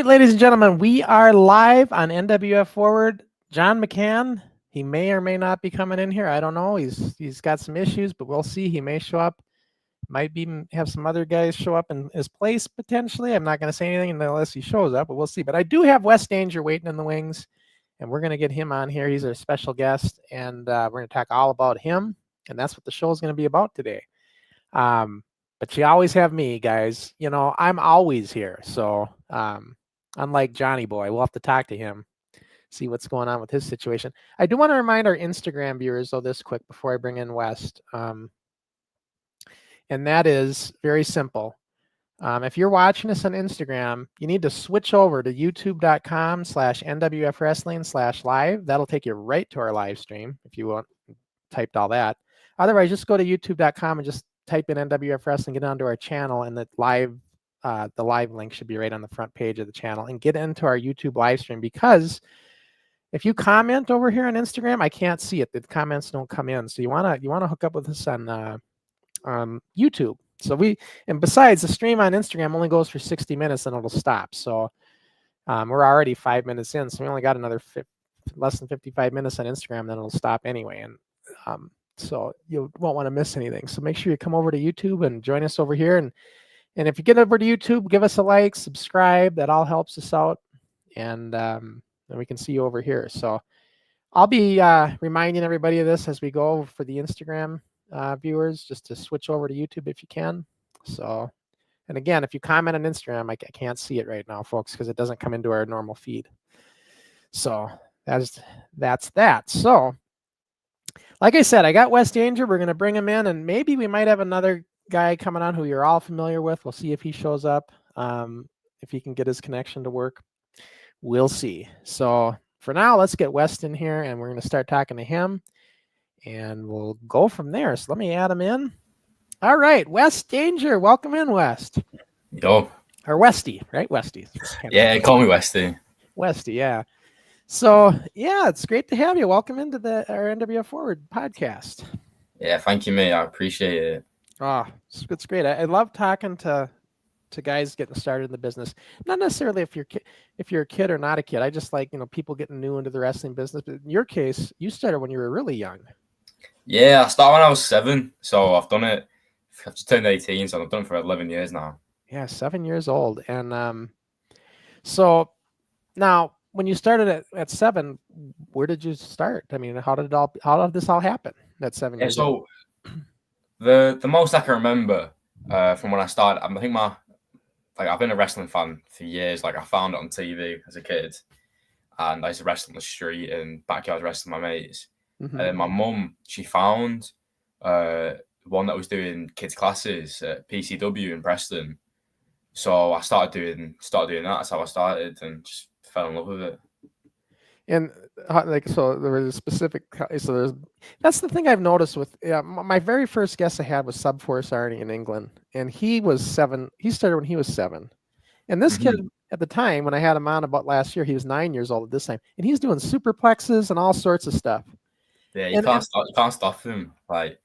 right, ladies and gentlemen, we are live on NWF Forward. John McCann, he may or may not be coming in here. I don't know. He's got some issues, but we'll see. He may show up. Might even have some other guys show up in his place potentially. I'm not going to say anything unless he shows up, but we'll see. But I do have Wes Danger waiting in the wings, and we're going to get him on here. He's our special guest, and we're going to talk all about him, and that's what the show is going to be about today. But you always have me, guys. You know, I'm always here. So unlike Johnny Boy, we'll have to talk to him, see what's going on with his situation. I do want to remind our Instagram viewers, though, this quick before I bring in West. And that is very simple. If you're watching us on Instagram, you need to switch over to youtube.com/NWFWrestling/live. That'll take you right to our live stream if you want typed all that. Otherwise, just go to youtube.com and just type in NWF Wrestling, get onto our channel, and the live link should be right on the front page of the channel, and get into our YouTube live stream, because if you comment over here on Instagram, I can't see it. The comments don't come in. So you wanna hook up with us on YouTube. So and besides, the stream on Instagram only goes for 60 minutes and it'll stop. So we're already 5 minutes in, so we only got another less than 55 minutes on Instagram, then it'll stop anyway. And so you won't want to miss anything. So make sure you come over to YouTube and join us over here. And if you get over to YouTube, give us a like, subscribe. That all helps us out. And then we can see you over here. So I'll be reminding everybody of this as we go for the Instagram viewers, just to switch over to YouTube if you can. So, and again, if you comment on Instagram, I can't see it right now, folks, because it doesn't come into our normal feed. So that's that. So, like I said, I got Wes Danger. We're going to bring him in, and maybe we might have another guy coming on who you're all familiar with. We'll see if he shows up, if he can get his connection to work. We'll see. So for now, let's get Wes in here, and we're going to start talking to him, and we'll go from there. So let me add him in. All right, Wes Danger. Welcome in, West. Yo. Or Westy, right? Westy. Yeah, call me Westy. Westy, yeah. So, yeah, it's great to have you. Welcome into our NWF Forward podcast. Yeah, thank you, mate. I appreciate it. Oh, it's great. I love talking to guys getting started in the business. Not necessarily if you're a kid or not a kid. I just like, people getting new into the wrestling business. But in your case, you started when you were really young. Yeah, I started when I was 7. So I've done it. I've just turned 18, so I've done it for 11 years now. Yeah, 7 years old. And so now, when you started at 7, where did you start? I mean, how did this all happen at 7 years old? The most I can remember from when I started, I think I've been a wrestling fan for years. Like, I found it on TV as a kid, and I used to wrestle on the street and backyard wrestling with my mates. Mm-hmm. And then my mum, she found one that was doing kids classes at PCW in Preston. So I started doing that. That's how I started, and just fell in love with it. And so there was a specific. So that's the thing I've noticed with my very first guest I had was Sub Force Arnie in England, and he was 7. He started when he was 7, and this kid at the time when I had him on about last year, he was 9 years old at this time, and he's doing superplexes and all sorts of stuff. Yeah, you can't stop him. Like,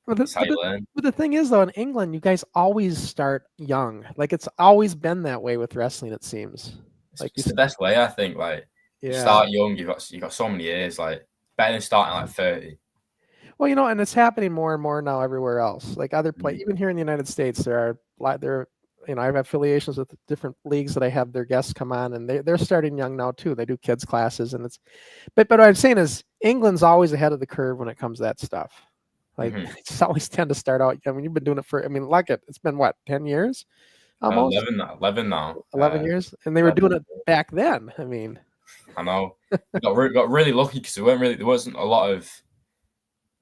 but the thing is, though, in England, you guys always start young. Like, it's always been that way with wrestling, it seems. Like, it's the best way, I think. Like, you start young, you've got so many years. Like, better than starting like 30. Well, and it's happening more and more now everywhere else. Like other even here in the United States, I have affiliations with different leagues that I have their guests come on, and they're starting young now too. They do kids classes, and but what I'm saying is England's always ahead of the curve when it comes to that stuff. Like, it's always tend to start out. I mean, you've been doing it for. I mean, it's been what, 10 years? Almost 11 now. 11 years, and they were doing it back then. I mean, I know. got really lucky because there wasn't a lot of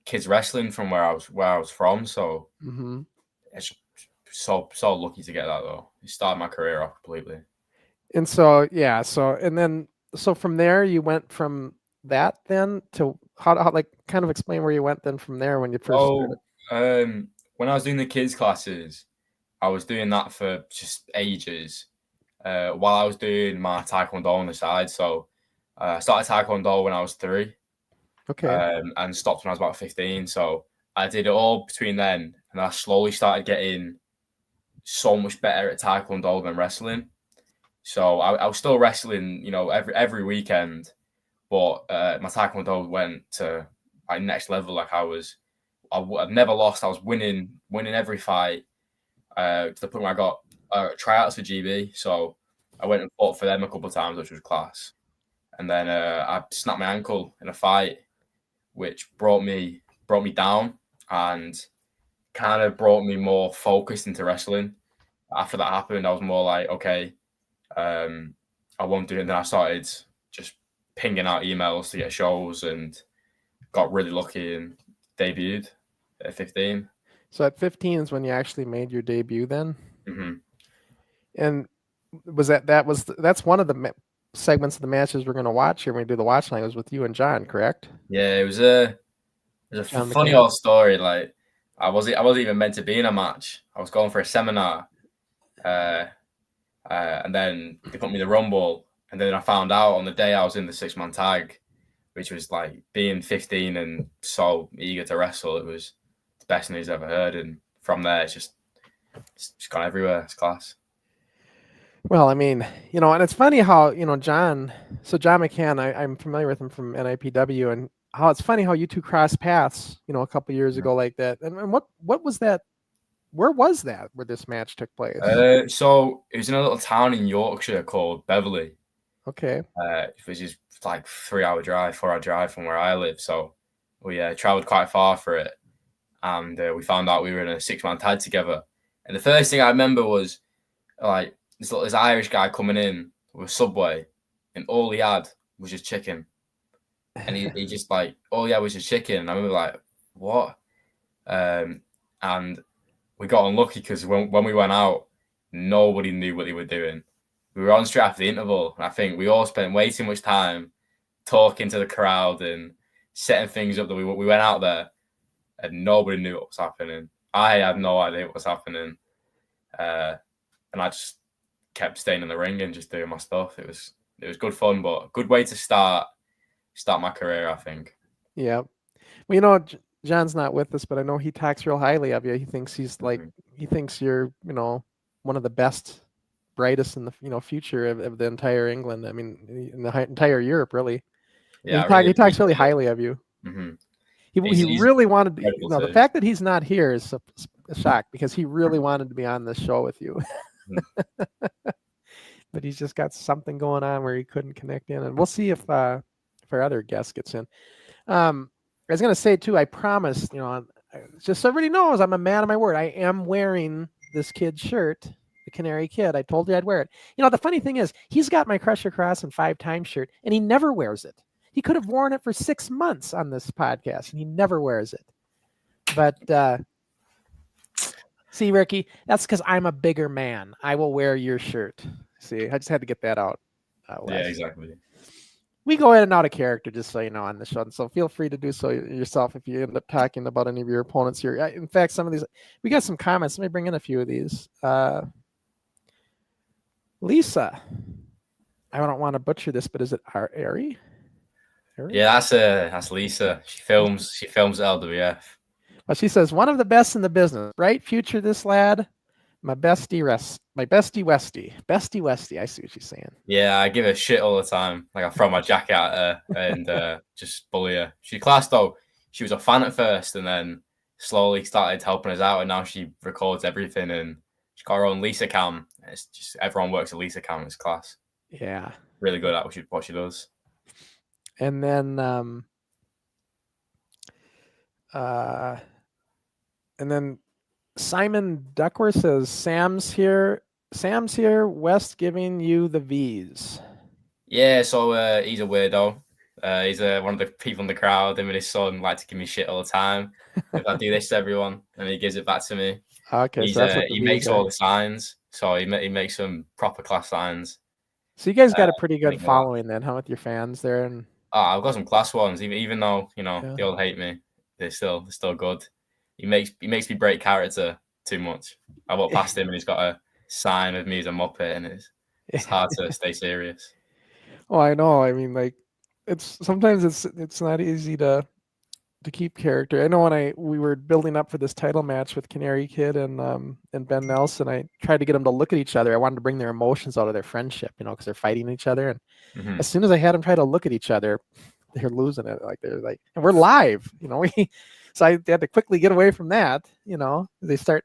kids wrestling from where I was from. So it's so lucky to get that, though. It started my career off completely. And so from there you went from that then to how like kind of explain where you went then from there when you first started. When I was doing the kids classes, I was doing that for just ages while I was doing my Taekwondo on the side. So I started Taekwondo when I was 3. Okay. And stopped when I was about 15. So I did it all between then, and I slowly started getting so much better at Taekwondo than wrestling. So I was still wrestling, you know, every weekend, but my taekwondo went to like next level. Like I've never lost. I was winning every fight. To the point where I got tryouts for GB. So I went and fought for them a couple of times, which was class. And then I snapped my ankle in a fight, which brought me down and kind of brought me more focused into wrestling. After that happened, I was more like, okay, I won't do it. And then I started just pinging out emails to get shows and got really lucky and debuted at 15. So at 15 is when you actually made your debut then? Mm-hmm. And was that's one of the segments of the matches we're going to watch here when we do the watch line was with you and John, correct? Yeah, it was a funny old story. Like I wasn't even meant to be in a match. I was going for a seminar, and then they put me in the Rumble, and then I found out on the day I was in the 6-man tag, which was like being 15 and so eager to wrestle. It was the best news I've ever heard, and from there it's just gone everywhere. It's class. Well, I mean, you know, and it's funny how, you know, John McCann, I'm familiar with him from NIPW, and how it's funny how you two crossed paths, you know, a couple years ago like that. And what was that? Where was that where this match took place? So it was in a little town in Yorkshire called Beverley. Okay. Which is like 4-hour drive from where I live. So we traveled quite far for it. And we found out we were in a 6-man tag together. And the first thing I remember was like this Irish guy coming in with Subway, and all he had was just chicken. And he just like, all he had was just chicken. And I remember like, what? And we got unlucky because when we went out, nobody knew what they were doing. We were on straight after the interval. And I think we all spent way too much time talking to the crowd and setting things up that we went out there and nobody knew what was happening. I had no idea what was happening. And I just kept staying in the ring and just doing my stuff. It was good fun, but a good way to start my career, I think. Yeah. Well, you know, John's not with us, but I know he talks real highly of you. He thinks he's like, he thinks you're, you know, one of the best, brightest in the, you know, future of the entire England. I mean, in the entire Europe, really. Yeah, he talks really highly of you. Mm-hmm. He really wanted to, you know, the fact that he's not here is a shock because he really wanted to be on this show with you. But he's just got something going on where he couldn't connect in, and we'll see if our other guest gets in. I was going to say too, I promised, you know, just so everybody knows, I'm a man of my word. I am wearing this kid's shirt, the Canary Kid. I told you I'd wear it. You know, the funny thing is, he's got my Crusher Cross and 5 times shirt, and he never wears it. He could have worn it for 6 months on this podcast, and he never wears it. But see, Ricky, that's because I'm a bigger man. I will wear your shirt. See, I just had to get that out. Yeah, exactly. We go in and out of character, just so you know, on the show. So feel free to do so yourself if you end up talking about any of your opponents here. In fact, some of these, we got some comments. Let me bring in a few of these. Lisa, I don't want to butcher this, but is it Ari? Yeah, that's Lisa. She films at LWF. Well, she says, one of the best in the business. Bright future, this lad. My bestie Westie. Bestie Westie. I see what she's saying. Yeah, I give her shit all the time. Like I throw my jacket at her and just bully her. She's class though. She was a fan at first and then slowly started helping us out, and now she records everything and she's got her own Lisa cam. It's just everyone works at Lisa cam. It's class. Yeah. Really good at what she does. And then Simon Duckworth says, Sam's here, West giving you the V's. Yeah, so he's a weirdo. He's one of the people in the crowd. Him and his son like to give me shit all the time. If I do this to everyone, and he gives it back to me. Okay, so that's what he makes all the signs. So he makes some proper class signs. So you guys got a pretty good following then, huh, with your fans there? And I've got some class ones. Even though they all hate me, they're still good. He makes me break character too much. I walk past him and he's got a sign of me as a Muppet, and it's hard to stay serious. Oh, I know. I mean, like, sometimes it's not easy to to keep character. I know when we were building up for this title match with Canary Kid and Ben Nelson, I tried to get them to look at each other. I wanted to bring their emotions out of their friendship, because they're fighting each other. And as soon as I had them try to look at each other, they're losing it. Like they're like, and we're live, so I had to quickly get away from that. They start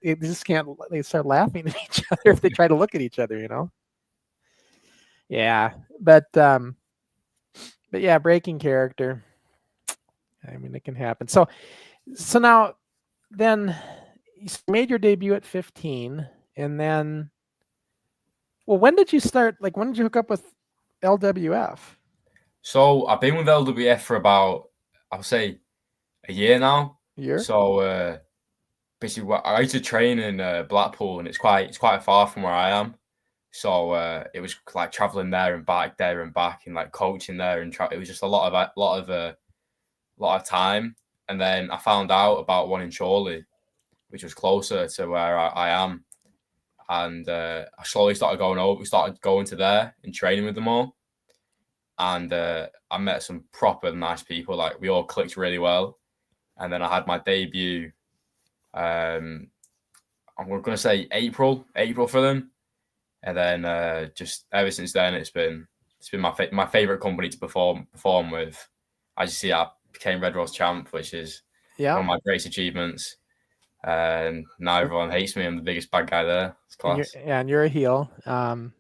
laughing at each other if they try to look at each other. Yeah, but yeah, breaking character. I mean, it can happen. So now, then you made your debut at 15, and then, well, when did you start? Like, when did you hook up with LWF? So I've been with LWF for about, I'll say, a year now. So basically, I used to train in Blackpool, and it's quite far from where I am. So it was like traveling there and back, and like coaching there, and it was just a lot of time. And then I found out about one in Chorley, which was closer to where I am, and I slowly started going over. We started going to there and training with them all, and I met some proper nice people. Like, we all clicked really well, and then I had my debut. I'm going to say April for them. And then just ever since then, it's been my favorite company to perform with. As you see, I became Red Rose champ, which is one of my greatest achievements. And now everyone hates me. I'm the biggest bad guy there. It's class. And you're a heel. And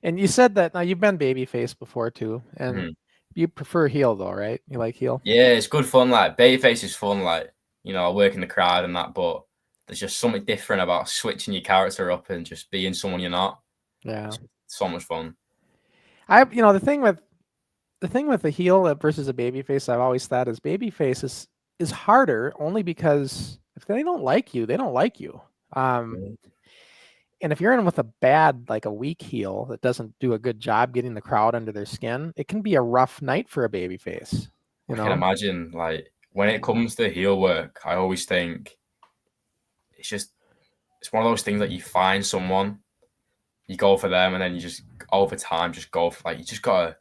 you said that now you've been babyface before too, and you prefer heel though, right? You like heel? Yeah, it's good fun. Like, babyface is fun. Like, I work in the crowd and that, but there's just something different about switching your character up and just being someone you're not. Yeah, it's so much fun. The thing with a heel versus a babyface, I've always thought is babyface is harder only because if they don't like you, they don't like you. And if you're in with a weak heel that doesn't do a good job getting the crowd under their skin, it can be a rough night for a babyface. I can imagine, like, when it comes to heel work, I always think it's one of those things that you find someone, you go for them, and then you just over time just go for, like, you just gotta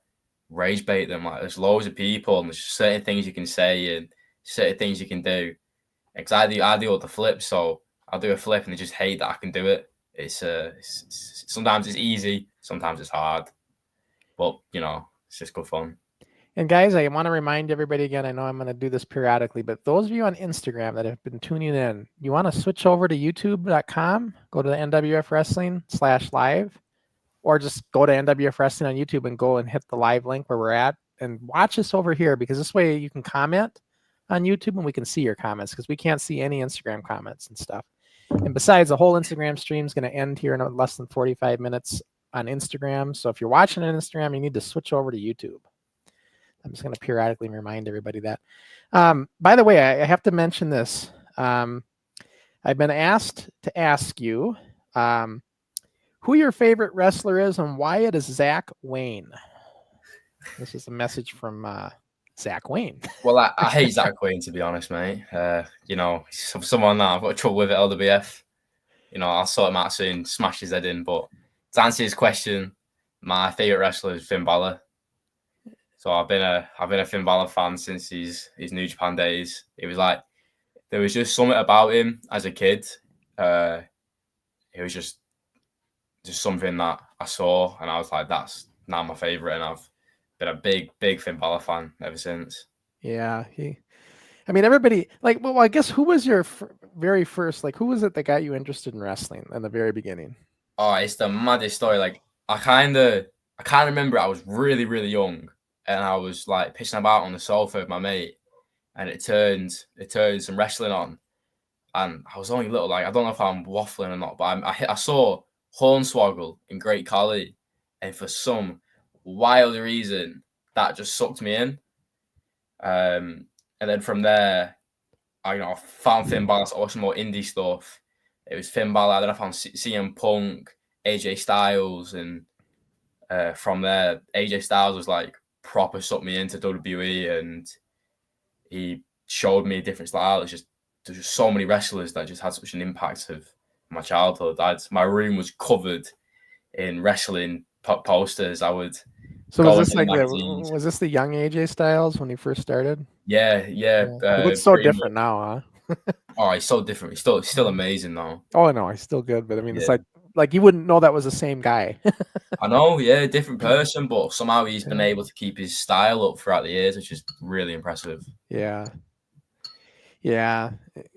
rage bait them. Like, there's loads of people, and there's certain things you can say and certain things you can do. Because I do all the flips, so I'll do a flip and they just hate that I can do it. It's sometimes it's easy, sometimes it's hard, but it's just good fun. And guys, I want to remind everybody again, I know I'm going to do this periodically, but those of you on Instagram that have been tuning in, you want to switch over to youtube.com, go to the NWF Wrestling /live, or just go to NWF Wrestling on YouTube and go and hit the live link where we're at and watch us over here, because this way you can comment on YouTube and we can see your comments, because we can't see any Instagram comments and stuff. And besides, the whole Instagram stream is going to end here in less than 45 minutes on Instagram. So if you're watching on Instagram, you need to switch over to YouTube. I'm just going to periodically remind everybody that. By the way, I have to mention this. I've been asked to ask you who your favorite wrestler is and why it is Zach Wayne. This is a message from Zach Wayne. Well, I hate Zach Wayne, to be honest, mate. Someone that I've got trouble with at LWF. I'll sort him out soon, smash his head in. But to answer his question, my favorite wrestler is Finn Balor. So I've been a Finn Balor fan since his New Japan days. It was like, there was just something about him as a kid. It was just something that I saw, and I was like, that's now my favorite, and I've been a big Finn Balor fan ever since. Yeah, everybody, like, well, I guess who was your very first, like, who was it that got you interested in wrestling in the very beginning? Oh, it's the maddest story. Like, I kind of remember I was really, really young, and I was like pissing about on the sofa with my mate, and it turned some wrestling on, and I was only little. Like, I don't know if I'm waffling or not, but I saw Hornswoggle in Great Khali, and for some wild reason that just sucked me in. And then from there, I found Finn Balor, or some more indie stuff. It was Finn Balor. Then I found CM Punk, AJ Styles, and from there, AJ Styles was like proper sucked me into WWE, and he showed me a different style. There's just so many wrestlers that just had such an impact of my childhood. My room was covered in wrestling posters. I would So was going this in the like magazines. was this the young AJ Styles when he first started? Yeah, yeah, Yeah. He looks so pretty much. different now, huh? Oh, he's so different. He's still amazing though. Oh no, he's still good, but I mean, it's Yeah, like you wouldn't know that was the same guy. I know. Yeah, different person, but somehow he's been Yeah. able to keep his style up throughout the years, which is really impressive. Yeah. Yeah.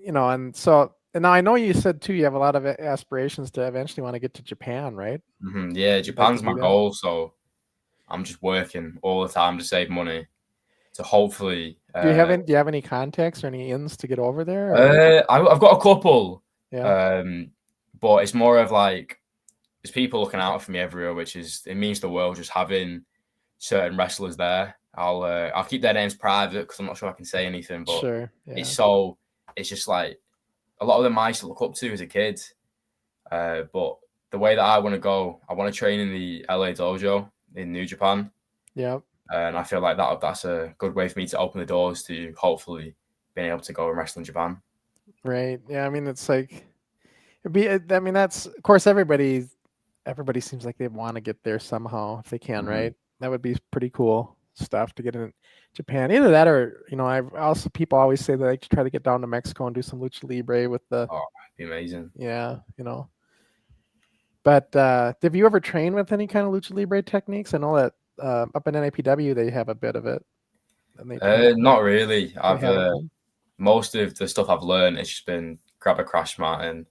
And so and now I know you said too you have a lot of aspirations to eventually want to get to Japan, right? Yeah, You'd like to Japan's do my that. goal, so I'm just working all the time to save money to hopefully. Do you have any contacts or any ins to get over there? Or I've got a couple, yeah, um, but it's more of like there's people looking out for me everywhere, which is it means the world just having certain wrestlers there. I'll keep their names private because I'm not sure I can say anything, but sure. Yeah. it's just like a lot of them I used to look up to as a kid. But the way that I want to go, I want to train in the LA dojo in New Japan. Yeah. And I feel like that's a good way for me to open the doors to hopefully being able to go and wrestle in Japan. Right. Yeah. I mean, it's like I mean, that's of course everybody seems like they want to get there somehow if they can, right? That would be pretty cool stuff to get in Japan. Either that or I've also people always say they like to try to get down to Mexico and do some lucha libre with the Oh, it'd be amazing. yeah. But have you ever trained with any kind of lucha libre techniques? I know that up in NAPW they have a bit of it. And Not really. they I've have it then. most of the stuff I've learned it's just been grab a crash mat and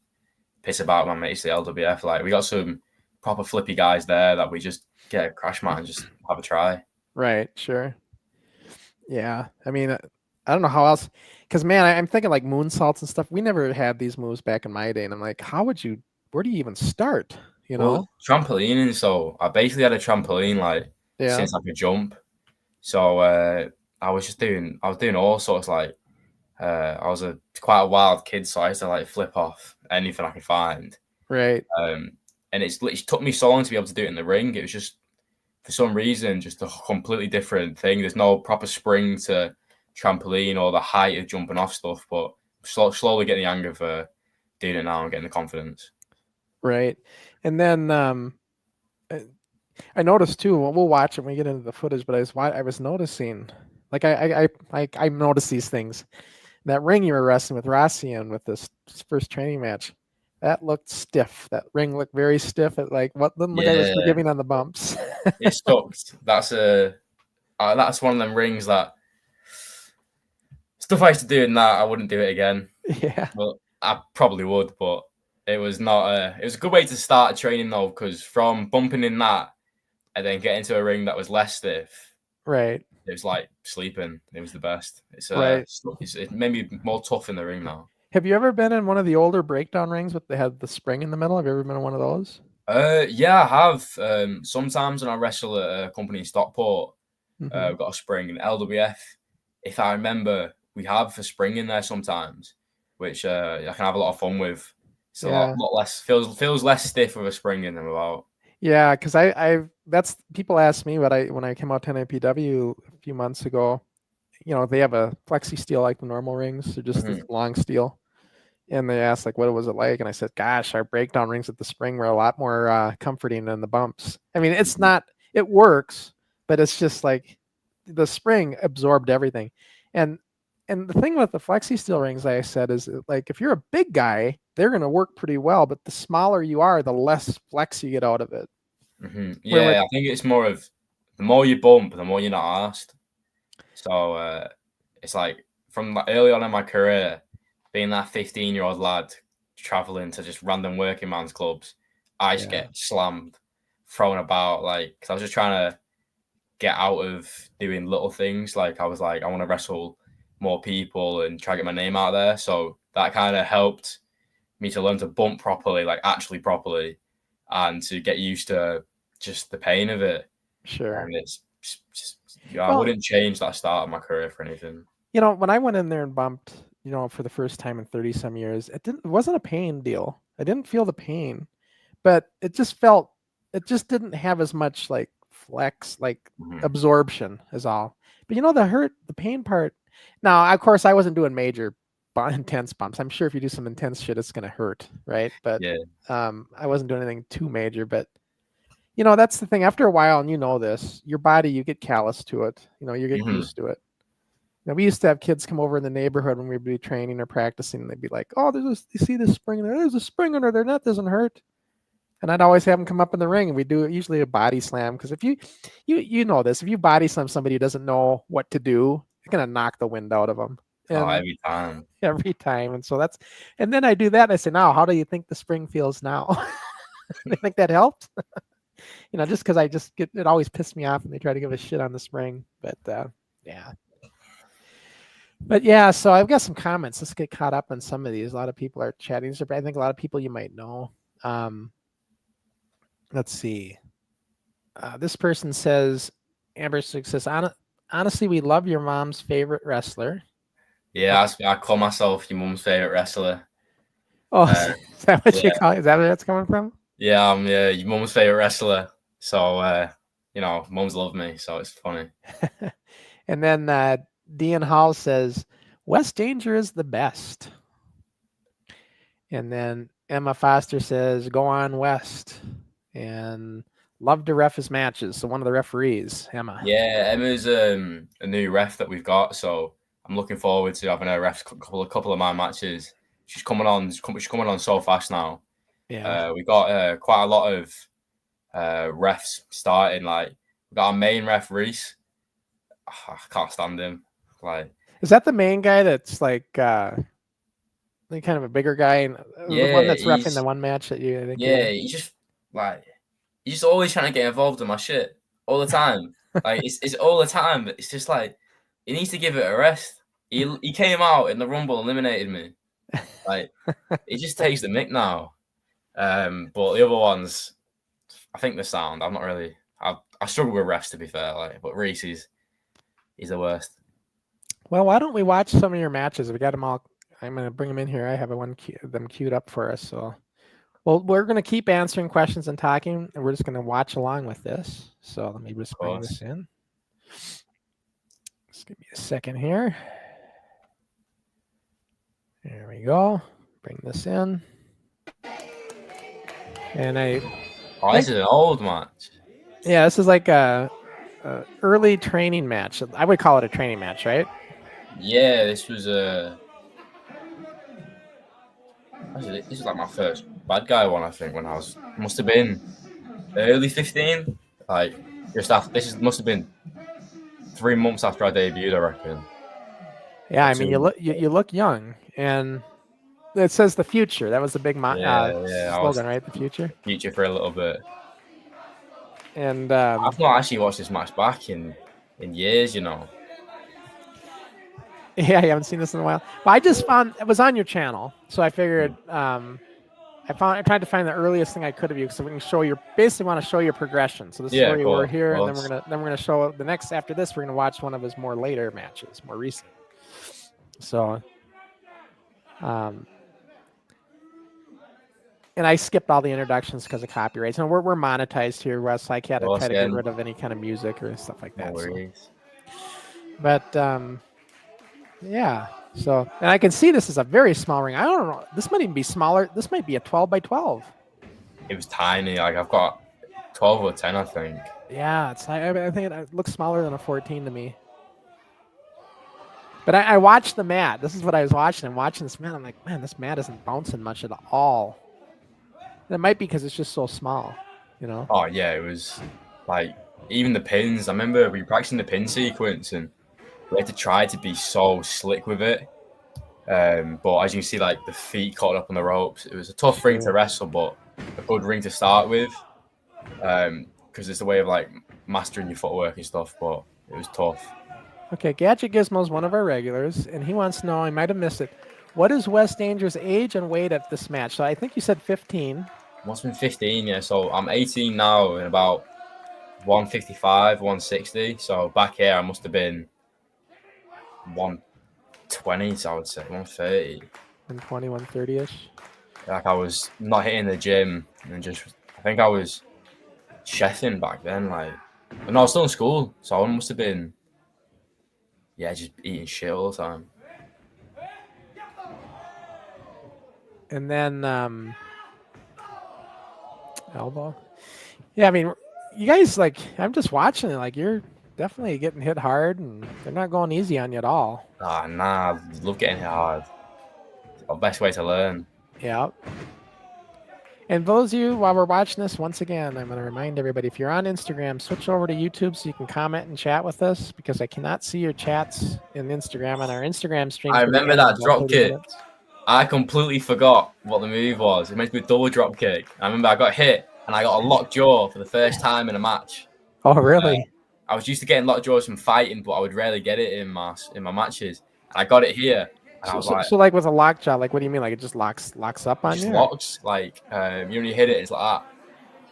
piss about my mates the LWF. Like we got some proper flippy guys there that we just get a crash mat and just have a try. Right, sure. Yeah. I mean, I don't know how else because man, I'm thinking like moonsaults and stuff. We never had these moves back in my day, and I'm like, where do you even start? Well, trampolining. So I basically had a trampoline like Yeah. since I could jump. So I was doing all sorts like I was quite a wild kid, so I used to like flip off anything I could find. Right. And it took me so long to be able to do it in the ring. It was just for some reason just a completely different thing. There's no proper spring to trampoline or the height of jumping off stuff, but slowly getting the hang of doing it now and getting the confidence. Right. And then I noticed too. We'll watch it when we get into the footage. But I was noticing, like I noticed these things. That ring you were wrestling with Rossi in with this first training match, that looked stiff. That ring looked very stiff. It like what didn't look like it was forgiving on the bumps. It sucked. That's one of them rings that stuff I used to do in that I wouldn't do it again. Yeah. Well, I probably would, but it was not. It was a good way to start training though, because from bumping in that and then getting to a ring that was less stiff, right? It was like sleeping. It was the best. It's right. It made me more tough in the ring now. Have you ever been in one of the older breakdown rings with they had the spring in the middle? Have you ever been in one of those? Yeah, I have. Sometimes when I wrestle at a company in Stockport, we've got a spring in LWF. If I remember, we have a spring in there sometimes, which I can have a lot of fun with. It's a lot less feels less stiff with a spring in them about. Yeah, because I that's people ask me when I came out to NAPW a few months ago. They have a flexi steel like the normal rings, they're just this long steel. And they asked like, what was it like? And I said, gosh, our breakdown rings at the spring were a lot more comforting than the bumps. I mean, it's not, it works, but it's just like the spring absorbed everything. And the thing with the flexi steel rings, like I said, is like if you're a big guy, they're going to work pretty well. But the smaller you are, the less flex you get out of it. Yeah, I think it's more of the more you bump, the more you're not asked. So it's like from early on in my career, being that 15-year-old lad traveling to just random working man's clubs, I just get slammed, thrown about, like, because I was just trying to get out of doing little things. Like, I was like, I want to wrestle more people and try to get my name out there. So that kind of helped me to learn to bump properly, like actually properly, and to get used to just the pain of it. Sure. And it's just, I wouldn't change that start of my career for anything. When I went in there and bumped, for the first time in 30 some years, it wasn't a pain deal. I didn't feel the pain, but it just didn't have as much like flex, like absorption is all. But the pain part. Now, of course, I wasn't doing major intense bumps. I'm sure if you do some intense shit, it's going to hurt. Right. But I wasn't doing anything too major, but you know, that's the thing. After a while, and you know this, your body, you get callous to it. You know, you get Mhm. used to it. Now, we used to have kids come over in the neighborhood when we'd be training or practicing, and they'd be like, "Oh, you see this spring there? There's a spring under there. That doesn't hurt." And I'd always have them come up in the ring, and we do usually a body slam, because if you know this, if you body slam somebody who doesn't know what to do, you're gonna knock the wind out of them, Oh, and every time. every time. And so and then I do that, and I say, "Now, how do you think the spring feels now?" They think that helped. You know, just because it always pissed me off when they try to give a shit on the spring. But yeah. But yeah, so I've got some comments. Let's get caught up on some of these. A lot of people are chatting. I think a lot of people you might know. Let's see. This person says, Amber Six says, honestly, we love your mom's favorite wrestler. Yeah, I call myself your mum's favorite wrestler. Oh, is that what you Yeah. call it? Is that where that's coming from? Yeah, I'm your mum's favorite wrestler. So you know, mums love me, so it's funny. And then Dean Hall says, West Danger is the best. And then Emma Foster says, go on West. And love to ref his matches. So one of the referees, Emma. Yeah, Emma's a new ref that we've got, so I'm looking forward to having her ref a couple of my matches. She's coming on so fast now. Yeah. We got quite a lot of refs starting. Like we got our main ref Reese. I can't stand him. Like, is that the main guy that's like kind of a bigger guy, and yeah, the one that's reffing the one match that you? I think he's just like he's just always trying to get involved in my shit all the time. Like it's all the time. It's just like he needs to give it a rest. He came out in the Rumble, eliminated me. Like he just takes the mick now. But the other ones, I think the sound. I'm not really. I struggle with refs, to be fair. Like, but Reese he's the worst. Well, why don't we watch some of your matches? We got them all. I'm going to bring them in here. I have them queued up for us. So, well, we're going to keep answering questions and talking, and we're just going to watch along with this. So let me just bring this in. Just give me a second here. There we go. Bring this in. And this is an old match. Yeah, this is like a early training match. I would call it a training match, right? Yeah, this was this is like my first bad guy one. I think when I must have been early 15. Like just after must have been 3 months after I debuted, I reckon. Yeah, I mean you look young, and it says the future. That was the big slogan, right? The future. Future for a little bit. And I've not actually watched this match back in years, you know. Yeah, you haven't seen this in a while. Well, I just found it was on your channel, so I figured I tried to find the earliest thing I could of you, so we can show your basically want to show your progression. So this is where you were here, and then we're gonna show the next after this. We're gonna watch one of his more later matches, more recent. So, and I skipped all the introductions because of copyrights. And we're monetized here, Wes. So I can't try to get rid of any kind of music or stuff like that. No worries. But yeah. So, and I can see this is a very small ring. I don't know. This might even be smaller. This might be a 12 by 12. It was tiny. Like I've got 12 or 10, I think. Yeah, it's. I think it looks smaller than a 14 to me. But I watched the mat. This is what I was watching. I'm watching this mat. I'm like, man, this mat isn't bouncing much at all. And it might be because it's just so small, you know? Oh yeah, it was like even the pins. I remember we were practicing the pin sequence and we had to try to be so slick with it. But as you can see, like the feet caught up on the ropes. It was a tough ring to wrestle, but a good ring to start with. Because it's a way of like mastering your footwork and stuff. But it was tough. Okay, Gadget Gizmo's one of our regulars, and he wants to know. I might have missed it. What is West Danger's age and weight at this match? So I think you said 15. Must have been 15, yeah. So I'm 18 now and about 155, 160. So back here, I must have been 120s, I would say, 130. 120, 130-ish. Like I was not hitting the gym and I think I was chefing back then. Like, no, I was still in school. So I must have been, just eating shit all the time. And then elbow. Yeah, I mean, you guys, like, I'm just watching it. Like, you're definitely getting hit hard, and they're not going easy on you at all. Ah, nah, I love getting hit hard. It's the best way to learn. Yeah. And those of you, while we're watching this, once again, I'm going to remind everybody, if you're on Instagram, switch over to YouTube so you can comment and chat with us, because I cannot see your chats in Instagram on our Instagram stream. I remember that drop kick. I completely forgot what the move was. It meant to be a double drop kick. I remember I got hit and I got a locked jaw for the first time in a match. Oh, really? I was used to getting locked jaws from fighting, but I would rarely get it in my matches. And I got it here. And I was so like with a lock jaw, like what do you mean? Like it just locks up on you? Just locks. Like you only hit it, it's like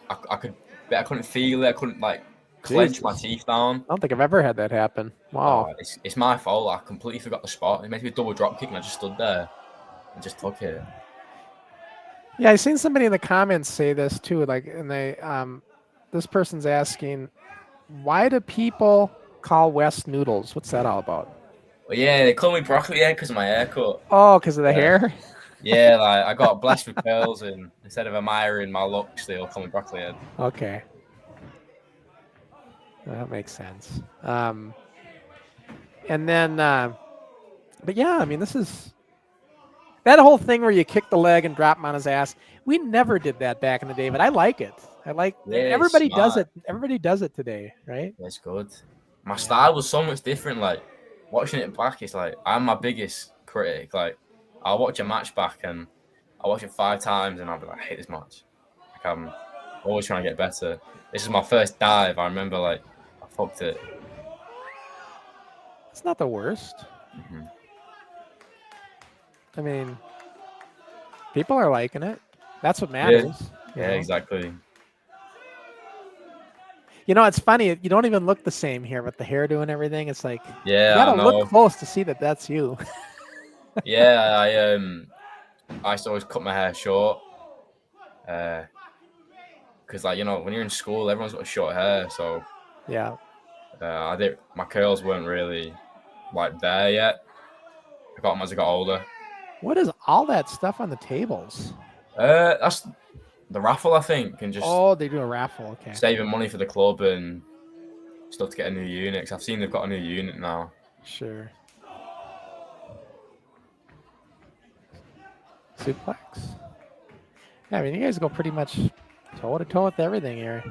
that. I couldn't feel it. I couldn't like clench my teeth down. I don't think I've ever had that happen. Wow. It's my fault. I completely forgot the spot. It made me a double drop kick, and I just stood there and just took it. Yeah, I've seen somebody in the comments say this too. Like, and they this person's asking, why do people call Wes noodles? What's that all about? Well, yeah, they call me broccoli head because of my haircut. Oh, because of the hair? Yeah, like I got blessed with curls, and instead of admiring my looks, they'll call me broccoli head. Okay. That makes sense. And then, but yeah, I mean, this is that whole thing where you kick the leg and drop him on his ass. We never did that back in the day, but I like it. Everybody does it. Everybody does it today, right? That's good. My style was so much different. Like watching it back, it's like I'm my biggest critic. Like I'll watch a match back and I'll watch it 5 times and I'll be like, I hate this match. Like I'm always trying to get better. This is my first dive. I remember like I fucked it. It's not the worst. Mm-hmm. I mean, people are liking it. That's what matters. Yeah, exactly. You know, it's funny. You don't even look the same here with the hairdo and everything. It's like, yeah, you gotta look close to see that that's you. Yeah, I used to always cut my hair short. Because like, you know, when you're in school, everyone's got short hair. So yeah, my curls weren't really like there yet. I got them as I got older. What is all that stuff on the tables? That's the raffle, I think, and just they do a raffle. Okay, saving money for the club and stuff to get a new unit. Cause I've seen they've got a new unit now. Sure. Suplex. Yeah, I mean, you guys go pretty much toe to toe with everything here.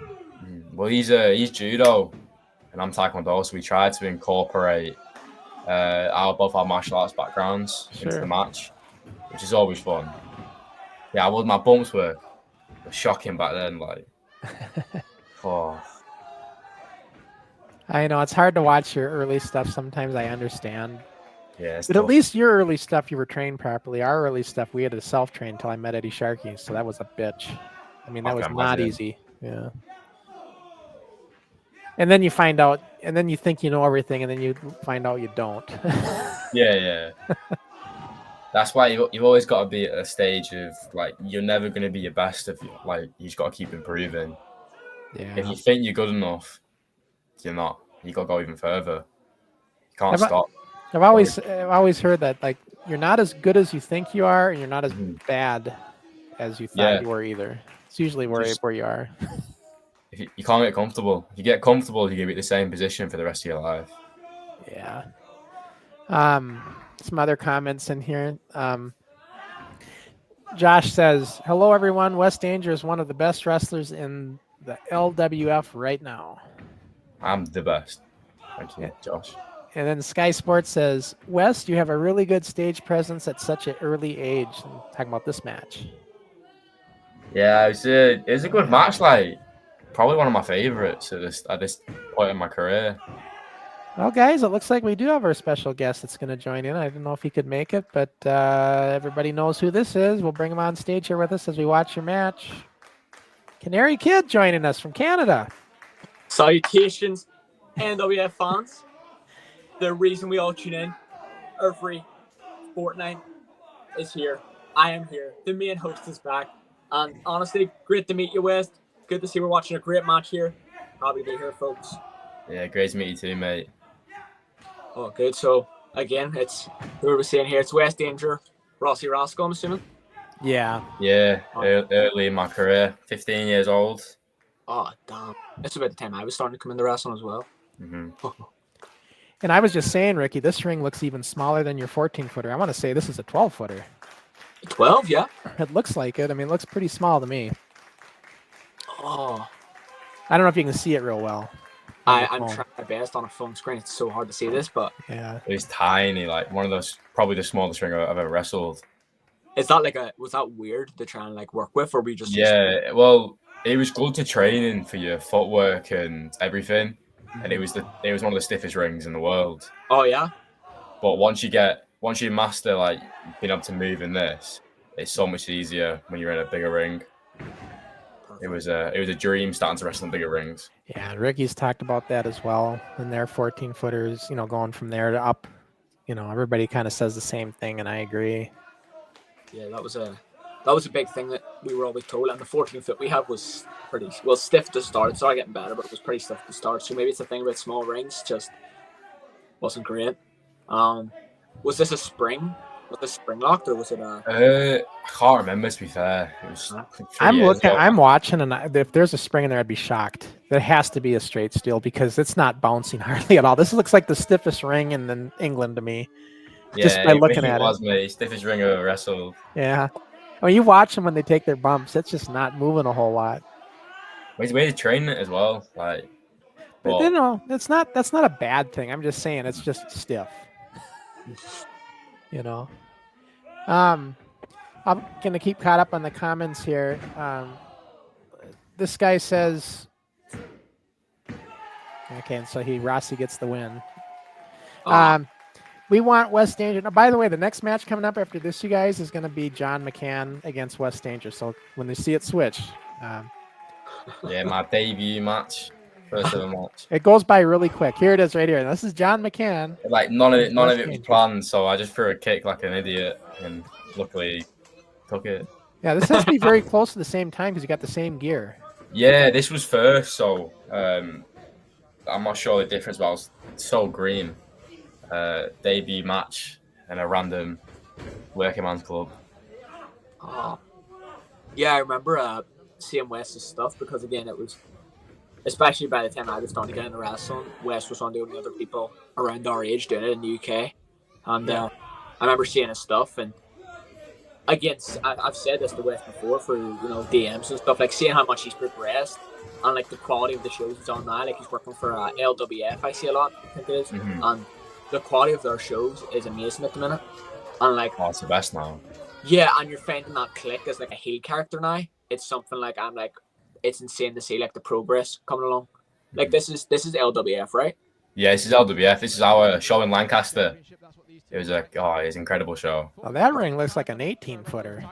Well, he's judo, and I'm taekwondo, so we tried to incorporate both our martial arts backgrounds into the match, which is always fun. Yeah, my bumps were shocking back then. Like, oh. I know it's hard to watch your early stuff. Sometimes I understand. Yeah, but at least your early stuff, you were trained properly. Our early stuff, we had to self-train until I met Eddie Sharkey, so that was a bitch. I mean, that was not easy. Yeah. And then you find out, and then you think you know everything, and then you find out you don't. Yeah. That's why you've always got to be at a stage of like you're never going to be your best if you just got to keep improving. Yeah. If you think you're good enough, you're not. You got to go even further. You can't stop. I've always heard that like you're not as good as you think you are, and you're not as bad as you thought you were either. It's usually where you are. If you can't get comfortable. If you get comfortable, you're gonna be at the same position for the rest of your life. Yeah. Some other comments in here. Josh says, "Hello everyone. Wes Danger is one of the best wrestlers in the LWF right now." I'm the best. Thank you, Josh. And then Sky Sports says, "Wes, you have a really good stage presence at such an early age." And talking about this match. Yeah, it was a good match. Like, probably one of my favorites at this point in my career. Well, guys, it looks like we do have our special guest that's going to join in. I don't know if he could make it, but everybody knows who this is. We'll bring him on stage here with us as we watch your match. Canary Kid joining us from Canada. Salutations, NWF fans. The reason we all tune in every fortnight is here. I am here. The main host is back. And honestly, great to meet you, Wes. Good to see we're watching a great match here. Happy to be here, folks. Yeah, great to meet you too, mate. Oh, good. So, again, it's who are we saying here? It's Wes Danger, Rossi Roscoe, I'm assuming? Yeah. Yeah, early in my career, 15 years old. Oh, damn. That's about the time I was starting to come into wrestling as well. And I was just saying, Ricky, this ring looks even smaller than your 14-footer. I want to say this is a 12-footer. 12, yeah. It looks like it. I mean, it looks pretty small to me. Oh. I don't know if you can see it real well. I'm trying my best on a phone screen. It's so hard to see this, but yeah, it's tiny. Like one of those, probably the smallest ring I've ever wrestled. Is that like was that weird to try and like work with, or we just? Yeah, well, it was good to training for your footwork and everything, and it was one of the stiffest rings in the world. Oh yeah. But once you master like being able to move in this, it's so much easier when you're in a bigger ring. It was a dream starting to wrestle in bigger rings. Yeah, Ricky's talked about that as well. And their 14-footers, going from there to up, everybody kind of says the same thing, and I agree. Yeah, that was a big thing that we were always told. And the 14-foot we had was pretty stiff to start. It started getting better, but it was pretty stiff to start. So maybe it's the thing about small rings, just wasn't great. Was this a spring? Was this spring locked, or was it a? I can't remember, to be fair. It was I'm watching, and if there's a spring in there, I'd be shocked. There has to be a straight steel because it's not bouncing hardly at all. This looks like the stiffest ring in England to me. Yeah, just by looking at it. Was me stiffest ring I've ever wrestled. Yeah. I mean, you watch them when they take their bumps. It's just not moving a whole lot. Way to train it as well. Like, but that's not a bad thing. I'm just saying it's just stiff. I'm gonna keep caught up on the comments here. This guy says, okay, and so Rossi gets the win. We want West Danger. Now, by the way, the next match coming up after this, you guys, is going to be John McCann against West Danger. So when they see it switch. Yeah, my debut match. First ever match. It goes by really quick. Here it is right here. This is John McCann. Like none of it was planned, so I just threw a kick like an idiot and luckily took it. Yeah, this has to be very close to the same time because you got the same gear. Yeah, this was first, so I'm not sure the difference, but I was so green. Debut match in a random working man's club. Yeah, I remember seeing West's stuff because again it was, especially by the time I was starting to get into wrestling, West was one of the only other people around our age doing it in the UK, and I remember seeing his stuff. And again, I've said this to West before for DMs and stuff, like seeing how much he's progressed and like the quality of the shows he's on now. Like he's working for LWF, I see a lot, I think it is, and the quality of their shows is amazing at the minute. And like, it's the best now. Yeah, and you're finding that Click as like a heel character now. It's something like it's insane to see like the progress coming along. Like this is LWF, right? Yeah, this is LWF. This is our show in Lancaster. It was it's an incredible show. Oh, that ring looks like an 18-footer.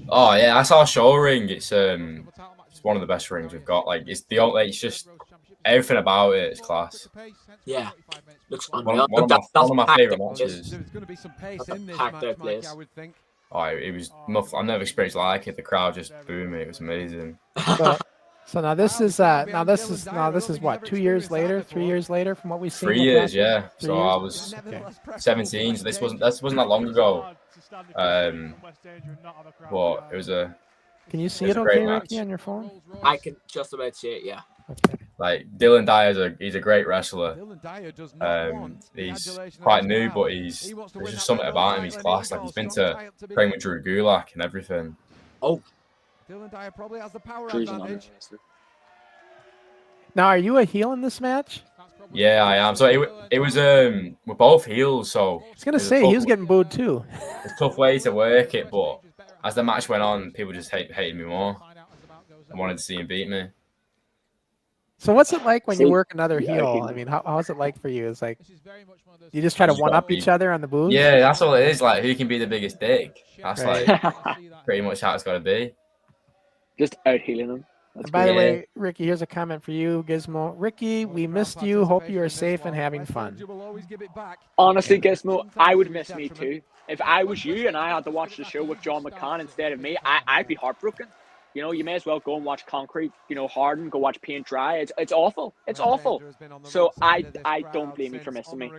Oh yeah, that's our show ring. It's one of the best rings we've got. Like it's just everything about it is class. Yeah, looks unreal. One of my favorite matches. There's going to be some pace in this match, Mike, I would think. Oh, it was nothing. I've never experienced like it. The crowd just booed me. It was amazing. So now this is what, 2 yeas later, 3 years later from what we've seen. 3 years, yeah. So years? I was 17. So this wasn't that long ago. But it was a. Can you see it okay, Ricky, on your phone? I can just about see it. Yeah. Okay. Like Dylan Dyer he's a great wrestler. He's quite new, but there's just something about him. He's class. Like he's been to train with Drew Gulak and everything. Oh. Dylan Dyer probably has the power advantage. Now, are you a heel in this match? Yeah, I am. So it was we're both heels, so I was gonna say he was getting booed too. It's a tough way to work it, but as the match went on, people just hated me more. I wanted to see him beat me. So what's it like when you work another heel? I mean, how is it like for you? It's like you just try to one up each other on the booth? Yeah, that's all it is. Like who can be the biggest dick? That's like pretty much how it's got to be. Just out healing them. By the way, Ricky, here's a comment for you, Gizmo. Ricky, we missed you. Hope you are safe and having fun. Honestly, Gizmo, I would miss me too. If I was you and I had to watch the show with John McCann instead of me, I'd be heartbroken. You may as well go and watch Concrete, harden, go watch Paint Dry. It's awful. It's awful. So I don't blame you for missing me.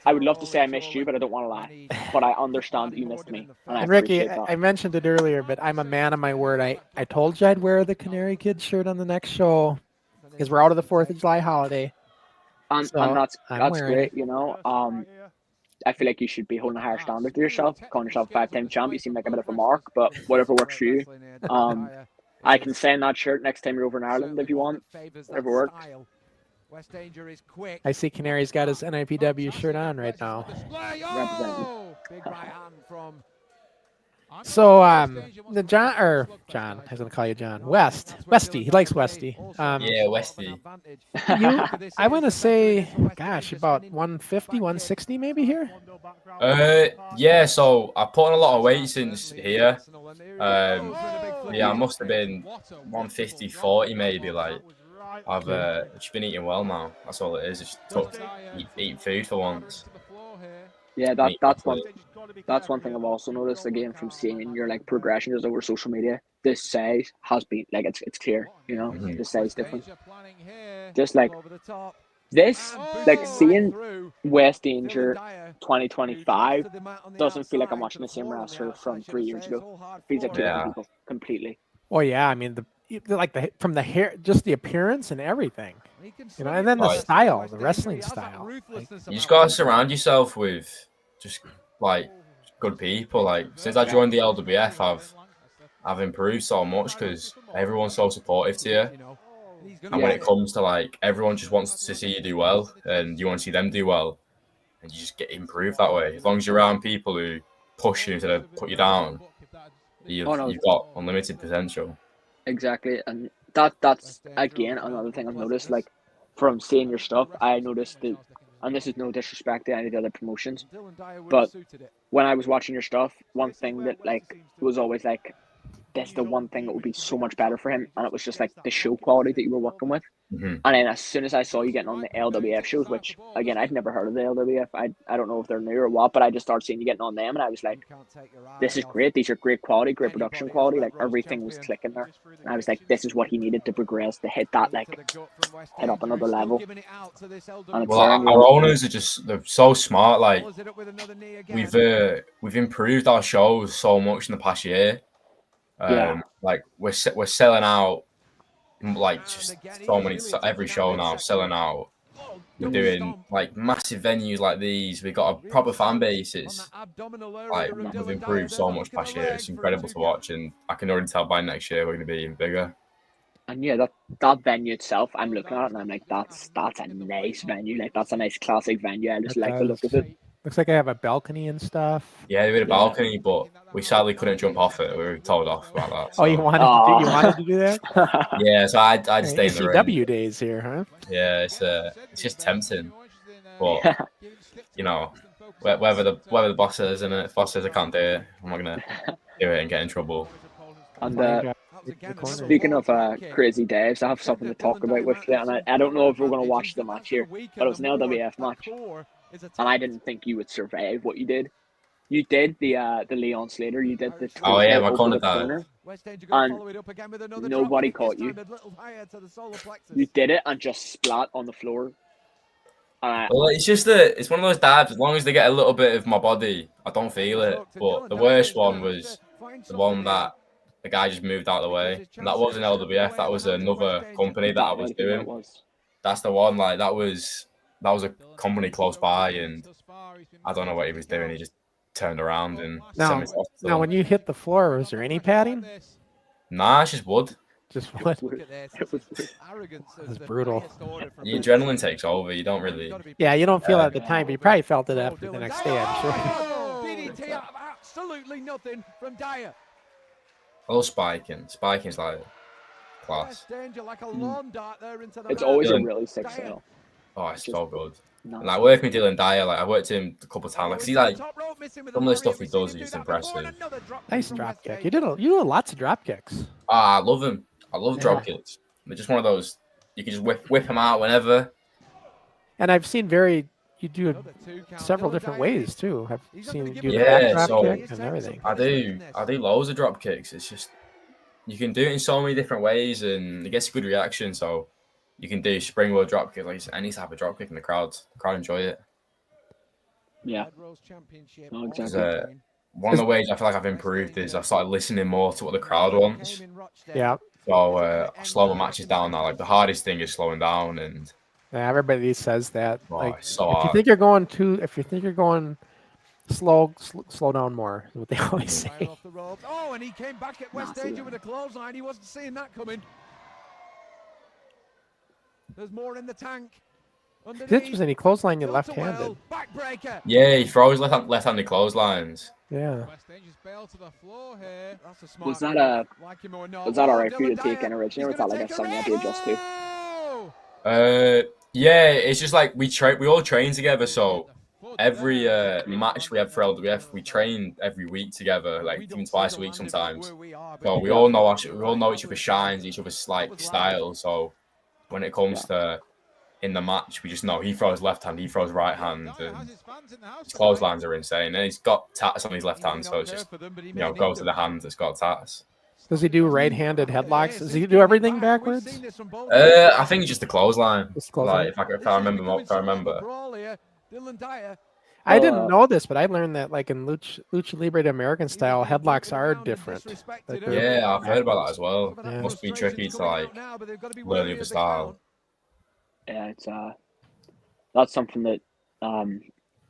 I would love to say I missed you, but I don't want to lie. But I understand that you missed me. And Ricky, I mentioned it earlier, but I'm a man of my word. I told you I'd wear the Canary Kid shirt on the next show. because we're out of the 4th of July holiday. And So, that's I'm wearing great, it. you know. I feel like you should be holding a higher standard to yourself. Calling yourself a 5-time champ, you seem like a bit of a mark, but whatever works for you. I can send that shirt next time you're over in Ireland if you want. Whatever works. I see Canary's got his NIPW shirt on right now. So the John, I was gonna call you John. Westy. He likes Westy. Yeah, Westy. I want to say, gosh, about 150, 160 maybe here. Yeah. So I put on a lot of weight since here. Yeah, I must have been 150, 40 maybe. Like I've just been eating well now. That's all it is. It's tough to eat food for once. Yeah, that's one thing I've also noticed again from seeing your like progression just over social media. This size has been like it's clear, you know, the size difference. Just like this, like seeing West Danger 2025 doesn't feel like I'm watching the same wrestler from 3 years ago. It feels like two different people completely. Oh yeah, I mean from the hair, just the appearance and everything, you know, and then the style, the wrestling style. Like, you just gotta surround yourself with just like good people. Like since I joined the LWF, I've improved so much because everyone's so supportive to you. And when it comes to like everyone just wants to see you do well, and you want to see them do well, and you just get improved that way. As long as you're around people who push you instead of put you down, you've got unlimited potential. Exactly, and that's again another thing I've noticed. Like from seeing your stuff, I noticed that, and this is no disrespect to any of the other promotions, but when I was watching your stuff, one thing that like was always like, that's the one thing that would be so much better for him, and it was just like the show quality that you were working with. And then as soon as I saw you getting on the LWF shows, which again I'd never heard of the LWF, I don't know if they're new or what, but I just started seeing you getting on them, and I was like, this is great. These are great quality, great production quality. Like everything was clicking there, and I was like, this is what he needed to progress to hit that hit up another level. And well, our owners are they're so smart. Like we've improved our shows so much in the past year. Like we're selling out like just so many, every show now selling out. We're doing like massive venues like these. We've got a proper fan base. It's like we've improved so much past year. It's incredible to watch, and I can already tell by next year we're going to be even bigger. And yeah, that venue itself, I'm looking at it and I'm like, that's a nice venue. Like that's a nice classic venue. I just like the look of it. Looks like I have a balcony and stuff. Yeah, we had a balcony, but we sadly couldn't jump off it. We were told off about that. So. Oh, you wanted to do that? Yeah, so I just stayed in the ring. ECW days here, huh? Yeah, it's just tempting, but you know, whether the boss says and if boss says I can't do it, I'm not gonna do it and get in trouble. And speaking of crazy days, I have something to talk about with you, and I don't know if we're gonna watch the match here, but it was an LWF match. And I didn't think you would survive what you did. You did the Leon Slater. You did the my corner died. And nobody caught you. You did it and just splat on the floor. Well, it's just it's one of those dives. As long as they get a little bit of my body, I don't feel it. But the worst one was the one that the guy just moved out of the way, and that wasn't LWF. That was another company that I was doing. That's the one. Like that was a company close by, and I don't know what he was doing. He just turned around and sent me to hospital. Now, when you hit the floor, was there any padding? Nah, it's just wood. Just wood. That's brutal. The adrenaline takes over. You don't really. Yeah, you don't feel it at the time, but you probably felt it after the next day, I'm sure. DDT out of absolutely nothing from Dyer. I love spiking. Spiking's like class. It's always a really sick sale. Oh, it's so good. And like working with Dylan Dyer, like I worked with him a couple of times. Like, see, like some of the stuff he does is just impressive. Nice drop kick. You do lots of drop kicks. I love them. I love drop kicks. They're just one of those you can just whip them out whenever. And I've seen you do it several different ways too. I've seen you do the back drop kick and everything. I do loads of drop kicks. It's just you can do it in so many different ways, and it gets a good reaction. So. You can do springboard drop kick, like any type of drop kick, and the crowd enjoy it. Yeah. No, exactly. One of the ways I feel like I've improved is I've started listening more to what the crowd wants. Yeah. So I slow my matches down now. Like the hardest thing is slowing down, and Yeah, everybody says that. Like, it's so if you hard. think you're going slow down more. Is what they always say. Fire off the ropes. Oh, and he came back at West Danger with a clothesline. He wasn't seeing that coming. There's more in the tank. It's interesting. He clotheslined you left-handed. Backbreaker. Yeah, he throws left-handed clotheslines. Yeah. West Danger's bail to the floor here. That's a smart Was that move. Like him or not. was that Oh, alright for you to Dylan take Dyer. in originally, or was He's that like gonna a take something you had to adjust to? Oh! Yeah, it's just like we all train together. So every match we have for LWF, we train every week together, like even twice a week sometimes. So we all know each other's shines, each other's like styles. So when it comes to in the match, we just know he throws left hand, he throws right hand, and his clotheslines are insane. And he's got tats on his left hand, so it's just go to the hand that's got tats. Does he do right-handed headlocks? Does he do everything backwards? I think it's just the clothesline. Just clothesline. Like if I remember. I didn't know this, but I learned that like in Lucha Libre the American style, headlocks are different. Yeah, I've heard about that as well. Yeah. Must be tricky to like learn the other style. Yeah, it's that's something that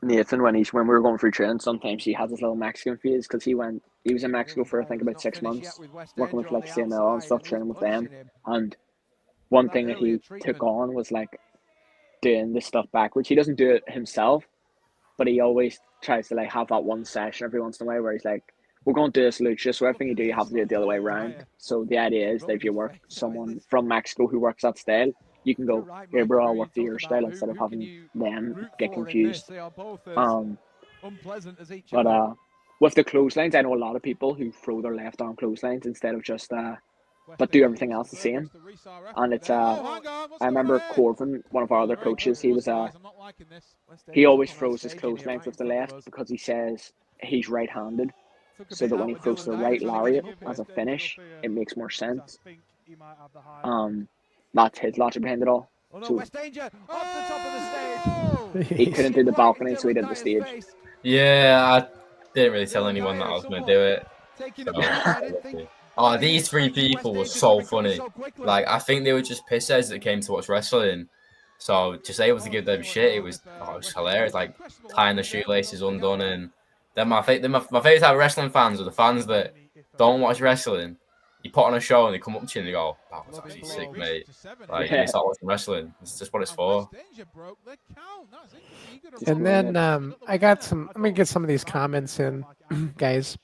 Nathan, when we were going through training, sometimes he has his little Mexican phase because he was in Mexico for I think about 6 months, working with like CML and stuff, training with them. And one thing that he took on was like doing this stuff backwards. He doesn't do it himself, but he always tries to like have that one session every once in a while where he's like, we're going to do this lucha, so everything you do, you have to do it the other way around. So the idea is that if you work someone from Mexico who works that style, you can go, here bro, I'll work to your style instead of having them get confused. But with the clotheslines, I know a lot of people who throw their left arm clotheslines instead of just but do everything else the same. And it's I remember Corvin, one of our other coaches, he always throws his clotheslines with the left because he says he's right-handed, so that when he throws the right lariat as a finish, it makes more sense. That's his logic behind it all. So he couldn't do the balcony, so he did the stage. Yeah, I didn't really tell anyone that I was going to do it. So, oh, these three people were so funny. Like, I think they were just pissheads that came to watch wrestling. So, just able to give them shit, it was hilarious. Like, tying the shoelaces undone. And then my favorite type of wrestling fans are the fans that don't watch wrestling. You put on a show and they come up to you and they go, "Oh, it's actually sick, mate." Like, you start watching wrestling. It's just what it's for. And then I got some. Let me get some of these comments in, guys.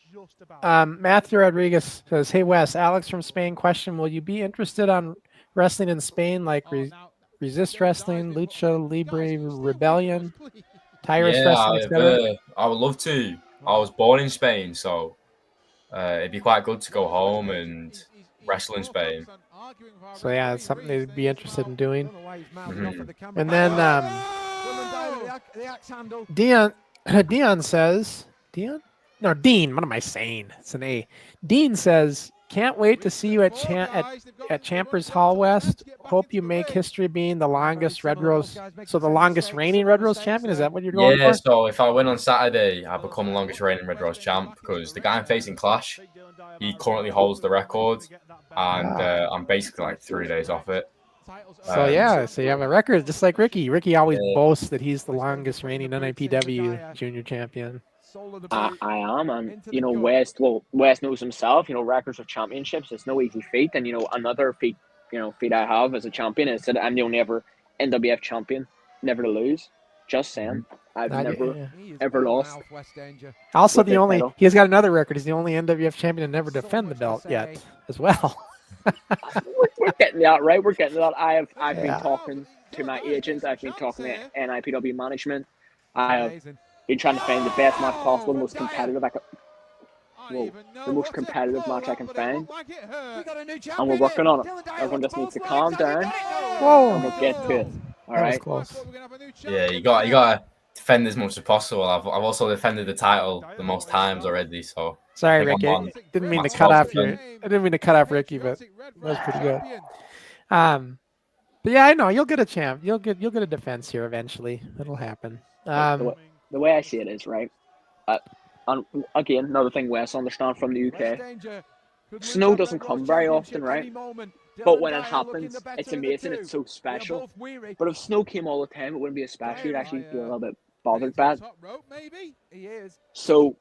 Matthew Rodriguez says, "Hey Wes, Alex from Spain. Question: will you be interested on wrestling in Spain, like Resist Wrestling, Lucha Libre Rebellion, Tyrus Wrestling, etc.?" I would love to. I was born in Spain, so it'd be quite good to go home and wrestle in Spain. So yeah, it's something they'd be interested in doing. Mm-hmm. And then Dean says, Dean. What am I saying? It's an A. Dean says, "Can't wait to see you at Champers Hall West. Hope you make history being the longest Red Rose, so the longest reigning Red Rose champion. Is that what you're going for?" Yeah, so if I win on Saturday, I become the longest reigning Red Rose champ because the guy I'm facing Clash, he currently holds the record, and I'm basically like 3 days off it. So yeah, so you have a record just like Ricky. Ricky always boasts that he's the longest reigning NIPW junior champion. I am, and West knows himself. Records of championships, it's no easy feat. And another feat I have as a champion is that I'm the only ever NWF champion, never to lose. Just saying, I've never ever lost. Also, he's got another record. He's the only NWF champion to never defend the belt yet, as well. we're getting that right. We're getting that. I've been talking to my agent. I've been talking to NIPW management. I have been trying to find the best match possible, the most competitive match I can find, and we're working on it. Everyone just needs to calm down, and we'll get to it. All right. Close. Yeah, you got to defend as much as possible. I've also defended the title the most times already. So sorry, Ricky. I didn't mean to cut off Ricky, but that was pretty good. But yeah, I know you'll get a champ. You'll get a defense here eventually. It'll happen. The way I see it is, right, and again, another thing Wes understand from the UK, Snow doesn't come very often, right? But when it happens, it's amazing. It's so special. But if snow came all the time, it wouldn't be as special. You'd actually be a little bit bothered by it. So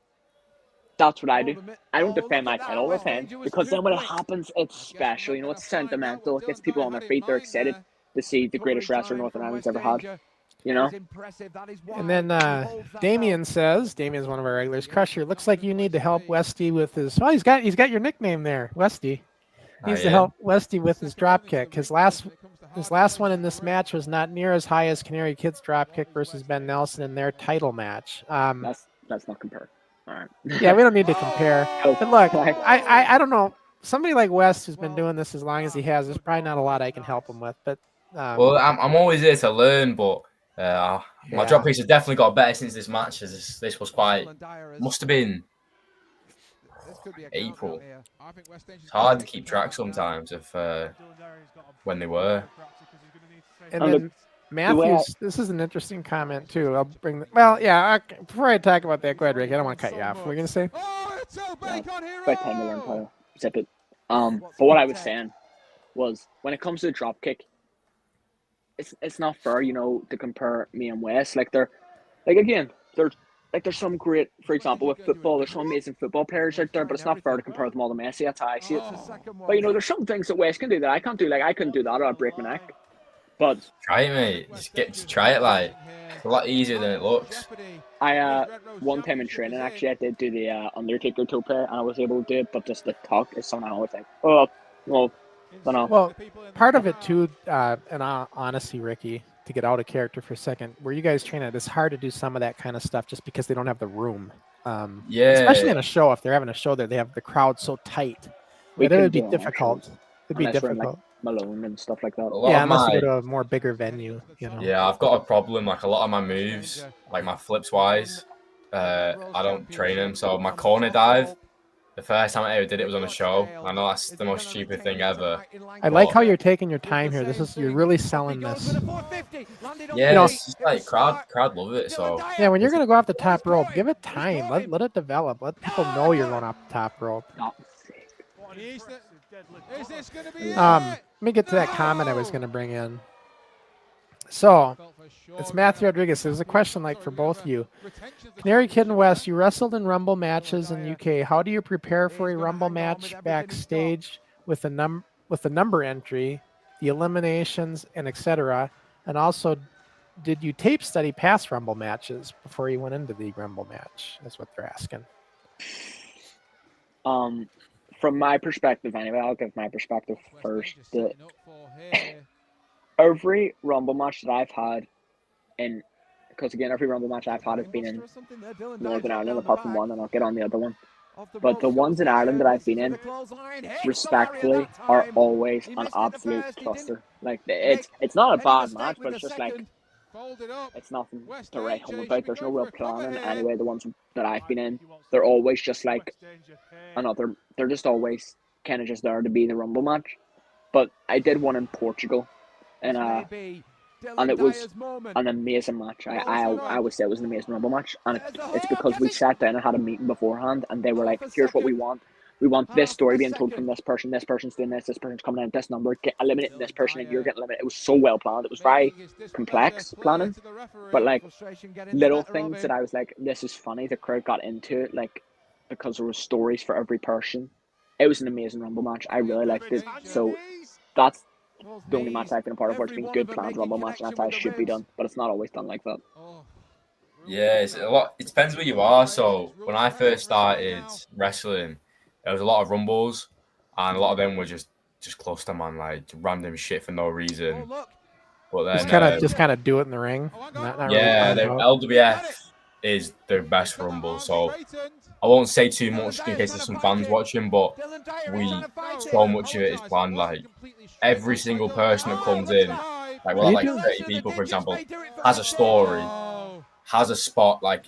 that's what I do. I don't defend my title all the time because then when it happens, it's special. You know, it's sentimental. It gets people on their feet. They're excited to see the greatest wrestler Northern Ireland's ever had. You know? And then Damien says, Damien's one of our regulars, Crusher, looks like you need to help Westy with his, oh, he's got your nickname there, Westy. Needs to help Westy with his drop kick. His last one in this match was not near as high as Canary Kid's drop kick versus Ben Nelson in their title match. That's not compared. All right. Yeah, we don't need to compare. But look, I don't know. Somebody like West who's been doing this as long as he has, there's probably not a lot I can help him with. But well, I'm always here to learn, but my drop kicks have definitely got better since this match. This was must have been April. It's hard to keep track sometimes of when they were. And then Matthews, this is an interesting comment too. I'll bring. Before I talk about that, go ahead, Rick. I don't want to cut you off. What are you gonna say? Quite time to learn how to zip it. But what I was saying was, when it comes to the drop kick, it's not fair, you know, to compare me and Wes. There's some great, for example, with football, there's some amazing football players out there, but it's not fair to compare them all to Messi. That's how I see it. But, you know, there's some things that Wes can do that I can't do. Like, I couldn't do that or I'd break my neck. But try it, mate. Just try it. Like, it's a lot easier than it looks. I one time in training, actually, I did do the Undertaker tope, and I was able to do it, but just the talk is something I always think, oh, well, I don't know. Well, part of it too, and honestly, Ricky, to get out of character for a second, where you guys train at, it's hard to do some of that kind of stuff just because they don't have the room. Especially in a show, if they're having a show there, they have the crowd so tight. It would be difficult. It'd be difficult. Malone and stuff like that. Unless you go to a more bigger venue, you know. Yeah, I've got a problem. Like, a lot of my moves, like my flips wise, I don't train them. So my corner dive, the first time I ever did it was on a show. I know that's the most stupid thing ever. I like how you're taking your time here. You're really selling this. Yeah, you know, it's just like crowd love it. So yeah, when you're gonna go off the top rope, give it time. Let it develop. Let people know you're going off the top rope. Let me get to that comment I was going to bring in. So, it's Matthew Rodriguez. There's a question like for both of you. Canary Kid and West, you wrestled in Rumble matches in UK. How do you prepare for a Rumble match backstage with the number entry, the eliminations, and etc.? And also, did you tape study past Rumble matches before you went into the Rumble match? That's what they're asking. From my perspective, anyway, I'll give my perspective first. Every Rumble match that I've had, because again, every Rumble match I've had has been in Northern Ireland, apart from one, and I'll get on the other one. But the ones in Ireland that I've been in, respectfully, are always an absolute cluster. Like, it's not a bad match, but it's just like, it's nothing to write home about. There's no real planning. Anyway, the ones that I've been in, they're always just like they're just always kind of just there to be the Rumble match. But I did one in Portugal, and it was an amazing match. I would say it was an amazing Rumble match, and it's because we sat down and had a meeting beforehand, and they were like, here's what we want. We want this story being told from this person. This person's doing this. This person's coming in at this number. Eliminating this person, and you're getting eliminated. It was so well planned. It was very complex planning, but like little things that I was like, this is funny. The crowd got into it, like, because there were stories for every person. It was an amazing Rumble match. I really liked it. So that's the only match I've been a part of where it's been good planned Rumble match, and that's how it should be done. But it's not always done like that. Yeah, it's a lot. It depends where you are. So when I first started wrestling, there was a lot of Rumbles, and a lot of them were just cluster, man, like random shit for no reason. But then just kind of do it in the ring. Not yeah, really the LWF is the best Rumble. So I won't say too much in case there's some fans watching, but so much of it is planned. Like, every single person that comes in, like, well, like 30 people, for example, has a story, has a spot. Like,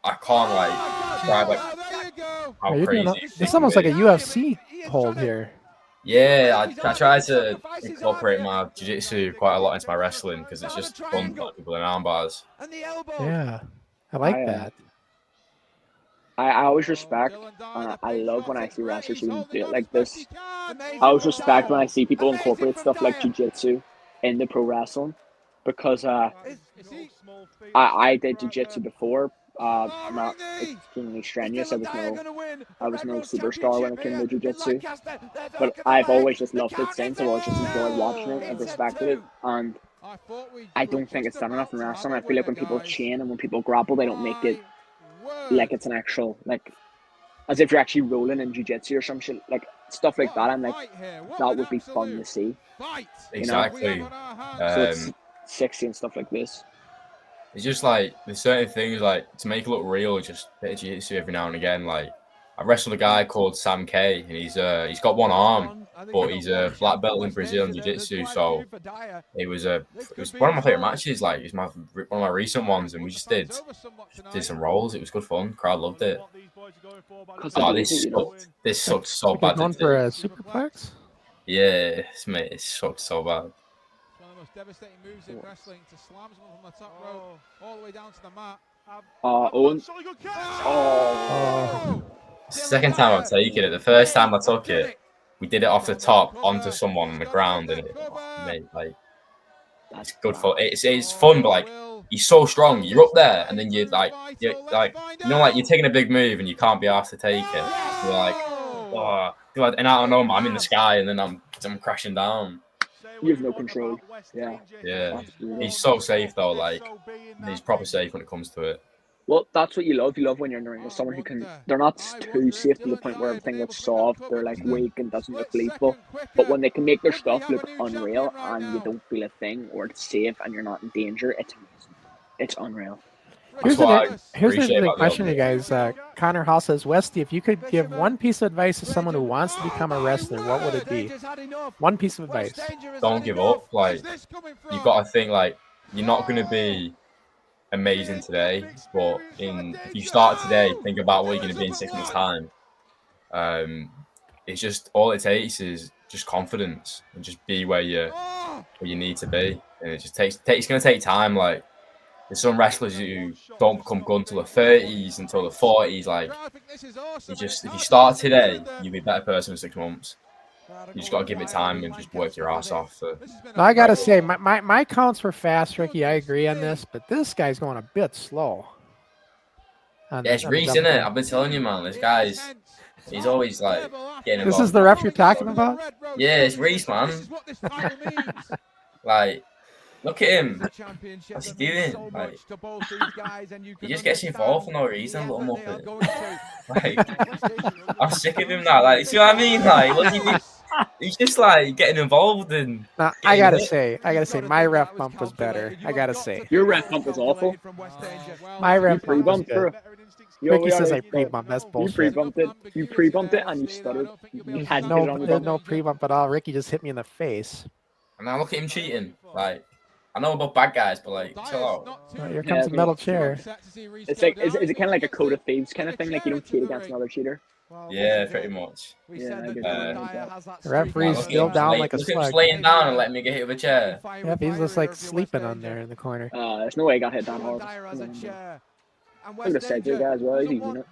I can't like describe like how crazy. It's almost like a UFC hold here. Yeah, I try to incorporate my jiu-jitsu quite a lot into my wrestling because it's just fun putting people in arm bars. Yeah, I like that. I always respect, and I love when I see wrestlers who do it like this. I always respect when I see people incorporate stuff like jiu-jitsu into pro wrestling, because I did jiu-jitsu before. I'm not extremely strenuous. I was no superstar when it came to jiu-jitsu, but I've always just loved it since. I've always just enjoyed watching it and respected it, and I don't think it's done enough in wrestling. I feel like when people chain and when people grapple, they don't make it like it's an actual, like, as if you're actually rolling in jiu-jitsu or some shit, like stuff like that. I'm like, that would be fun to see. Exactly. So it's sexy and stuff like this. It's just like there's certain things like to make it look real, just a bit of jiu-jitsu every now and again. Like I wrestled a guy called Sam K, and he's got one arm, but he's a black belt in Brazilian jiu-jitsu. So it was one of my favorite matches. Like it was one of my recent ones, and we just did some rolls. It was good fun. Crowd loved it. Oh, this sucked so bad. Going for a superplex? Yeah, mate, it sucked so bad. Most devastating moves in wrestling to slam someone from the top rope all the way down to the mat. Owen. It's the second time I've taken it. The first time I took it, we did it off the top onto someone on the ground, and mate, like that's good fun. It's fun, but like he's so strong. You're up there, and then you're like you're taking a big move, and you can't be asked to take it. You're like, oh, and I don't know, I'm in the sky, and then I'm crashing down. You have no control. Yeah. He's so safe though. Like he's proper safe when it comes to it. Well, that's what you love. You love when you're in the ring with someone who can. They're not too safe to the point where everything looks soft. They're like weak and doesn't look believable. But when they can make their stuff look unreal and you don't feel a thing, or it's safe and you're not in danger, it's amazing. It's unreal. Here's the question, you guys. Connor Hall says, Westy, if you could give one piece of advice to someone who wants to become a wrestler, what would it be? One piece of advice. Don't give up. Like, you've got to think, like, you're not going to be amazing today, but if you start today, think about what you're going to be in 6 months' time. It's just, all it takes is just confidence and just be where you need to be. And it just it's going to take time. Like, there's some wrestlers who don't become good until the 30s, until the 40s. Like, if you start today, you'll be a better person in 6 months. You just got to give it time and just work your ass off. Now, I got to say, my counts were fast, Ricky. I agree on this, but this guy's going a bit slow. Yeah, it's Reese, isn't it? I've been telling you, man. This guy's, he's always like getting involved. This is the ref you're talking about? Yeah, it's Reese, man. Like, look at him. What's he doing? Like, he just gets involved for no reason, little muppet. Like, I'm sick of him now. Like, see what I mean? Like, what do you think? He's just like getting involved in. Now, I gotta say, my ref bump was better. I gotta say, your ref bump was awful. My ref bump was good. Ricky says I pre-bumped. That's bullshit. You pre-bumped it, and you stuttered. There's no pre-bump at all. Ricky just hit me in the face. And now look at him cheating. Like, I know about bad guys, but like, chill out. Oh, here comes a metal chair. It's like, is it kind of like a code of thieves kind of thing? Like you don't cheat against another cheater. Yeah, pretty much. Yeah, the referee's still down like a slug. Look at him laying down and letting me get hit with a chair. Yep, he's just like sleeping on there in the corner. There's no way he got hit down hard. I would have said to you guys, well, he's easy, isn't it?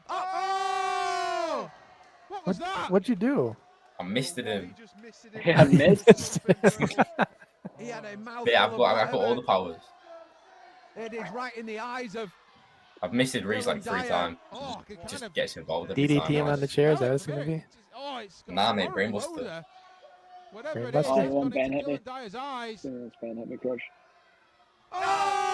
What'd you do? I missed him. Yeah, I missed. Yeah, I've got all the powers. It is right in the eyes of. I've missed Reese like 3 times. Just gets involved. DDT him on the chair. Is that what it's gonna be? Nah, mate, Brainbuster. Brainbuster. Oh, one Ben hit me. Ben hit me, crush.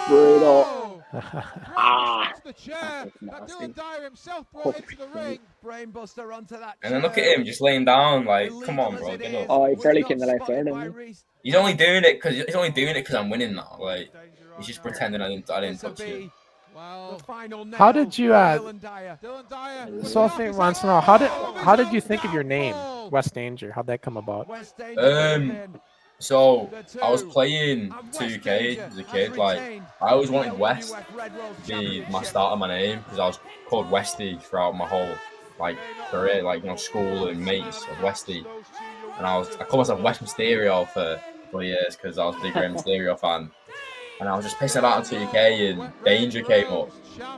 Brutal. The chair that Dylan Dyer himself brought into the ring. Brainbuster onto that. And then look at him just laying down. Like, come on, bro, get up. Oh, he barely came to life there, didn't he? He's only doing it because I'm winning now. Like, he's just pretending I didn't touch you. How did you? Sophie wants to know how did you think of your name, West Danger? How'd that come about? So I was playing 2K as a kid. Like, I always wanted West to be my start of my name because I was called Westy throughout my whole career, school and mates of Westy. And I called myself West Mysterio for 4 years because I was a big Rey Mysterio fan. And I was just pissing about on 2K and Danger came up,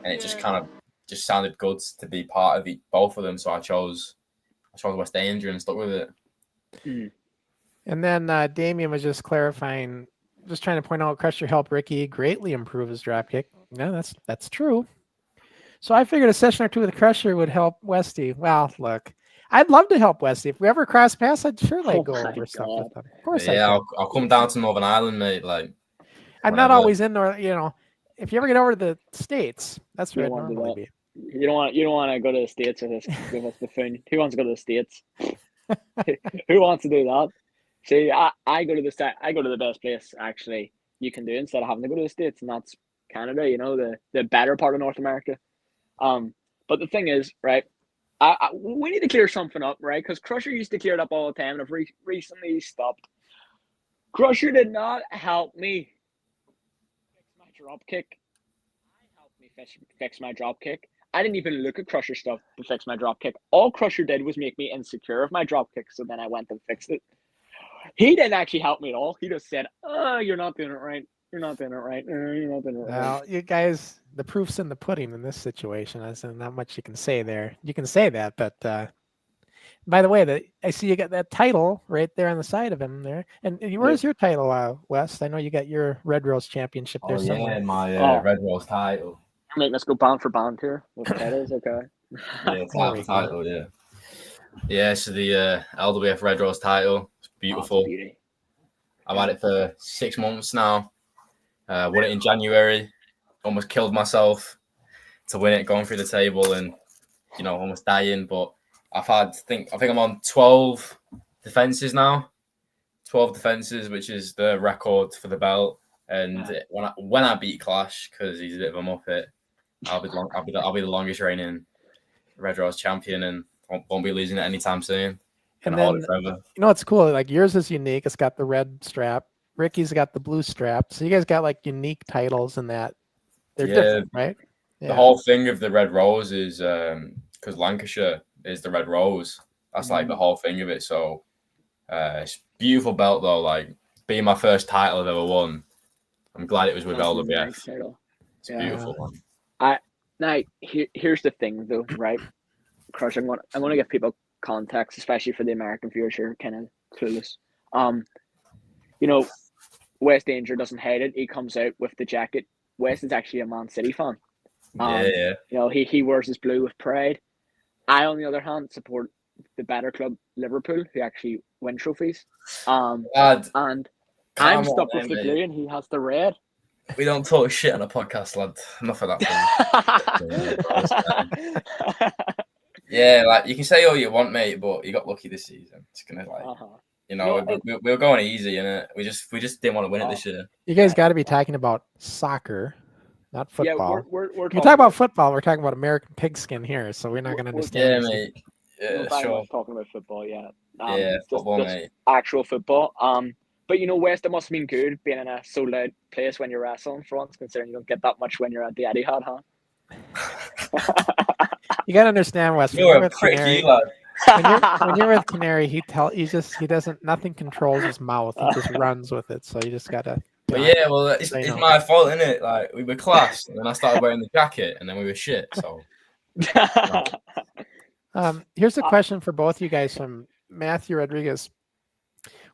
and it just kind of just sounded good to be part of both of them. So I chose West Danger and stuck with it. Mm. And then Damien was just clarifying, just trying to point out Crusher helped Ricky greatly improve his drop kick. No, that's true. So I figured a session or two with Crusher would help Westy. Well, look, I'd love to help Westy. If we ever cross paths, I'd surely go my over stuff God. with them. Of course, Yeah, I could. I'll come down to Northern Ireland, mate. Like, I'm not always in North. You know, if you ever get over to the States, that's where You I'd don't wanna do normally that. be. You don't want to go to the States with this buffoon. Who wants to go to the States? Who wants to do that? See, I go to the best place actually you can do instead of having to go to the States, and that's Canada. You know, the better part of North America. But the thing is, right? We need to clear something up, right? Because Crusher used to clear it up all the time, and I've recently stopped. Crusher did not help me fix my drop kick. I helped me fix my drop kick. I didn't even look at Crusher stuff to fix my drop kick. All Crusher did was make me insecure of my drop kick, so then I went and fixed it. He didn't actually help me at all. He just said, "Oh, you're not doing it right. You're not doing it right. You're not doing it right." Well, you guys, the proof's in the pudding in this situation. There's not much you can say there. You can say that, but by the way, I see you got that title right there on the side of him there. And where's your title, Wes? I know you got your Red Rose Championship there somewhere. My Red Rose title. You're making us go band for band here with titles, okay? Yeah, title, yeah. Yeah, so the LWF Red Rose title. It's beautiful. Beauty. I've had it for 6 months now. Won it in January. Almost killed myself to win it, going through the table and, you know, almost dying. But I think I'm on 12 defenses now. 12 defenses, which is the record for the belt. And when I beat Clash, because he's a bit of a muppet, I'll be the longest reigning Red Rose champion, and won't be losing it anytime soon. And then, you know, it's cool. Like yours is unique. It's got the red strap. Ricky's got the blue strap. So you guys got like unique titles in that. They're different, right? The whole thing of the Red Rose is because Lancashire is the Red Rose. That's like the whole thing of it. So it's a beautiful belt though. Like being my first title I've ever won. I'm glad it was with LWF. Nice it's a beautiful one. Now here's the thing though, right? Crush, I'm going to give people context, especially for the American viewers who are kind of clueless. You know, West Danger doesn't hate it. He comes out with the jacket. West is actually a Man City fan. Yeah. You know, he wears his blue with pride. I, on the other hand, support the better club Liverpool, who actually win trophies. And I'm stuck with the blue, and he has the red. We don't talk shit on a podcast, lad. Enough of that. Yeah, like you can say all you want, mate, but you got lucky this season. It's gonna you know, we were going easy, innit? We just didn't want to win it this year. You guys got to be talking about soccer, not football. Yeah, we're talking about football. We're talking about American pigskin here, so we're not going to understand. Yeah, mate. Yeah, sure. Talking about football, yeah. Football, mate. Actual football. But you know, West, it must have been good being in a so loud place when you're wrestling for once, considering you don't get that much when you're at the Etihad, huh? You gotta understand, Wes. You're a prick, lad. When you're with Canary, he doesn't, nothing controls his mouth. He just runs with it. So you just gotta. But yeah, well, it's my fault, isn't it? Like we were class, and then I started wearing the jacket, and then we were shit. So. Here's a question for both you guys from Matthew Rodriguez,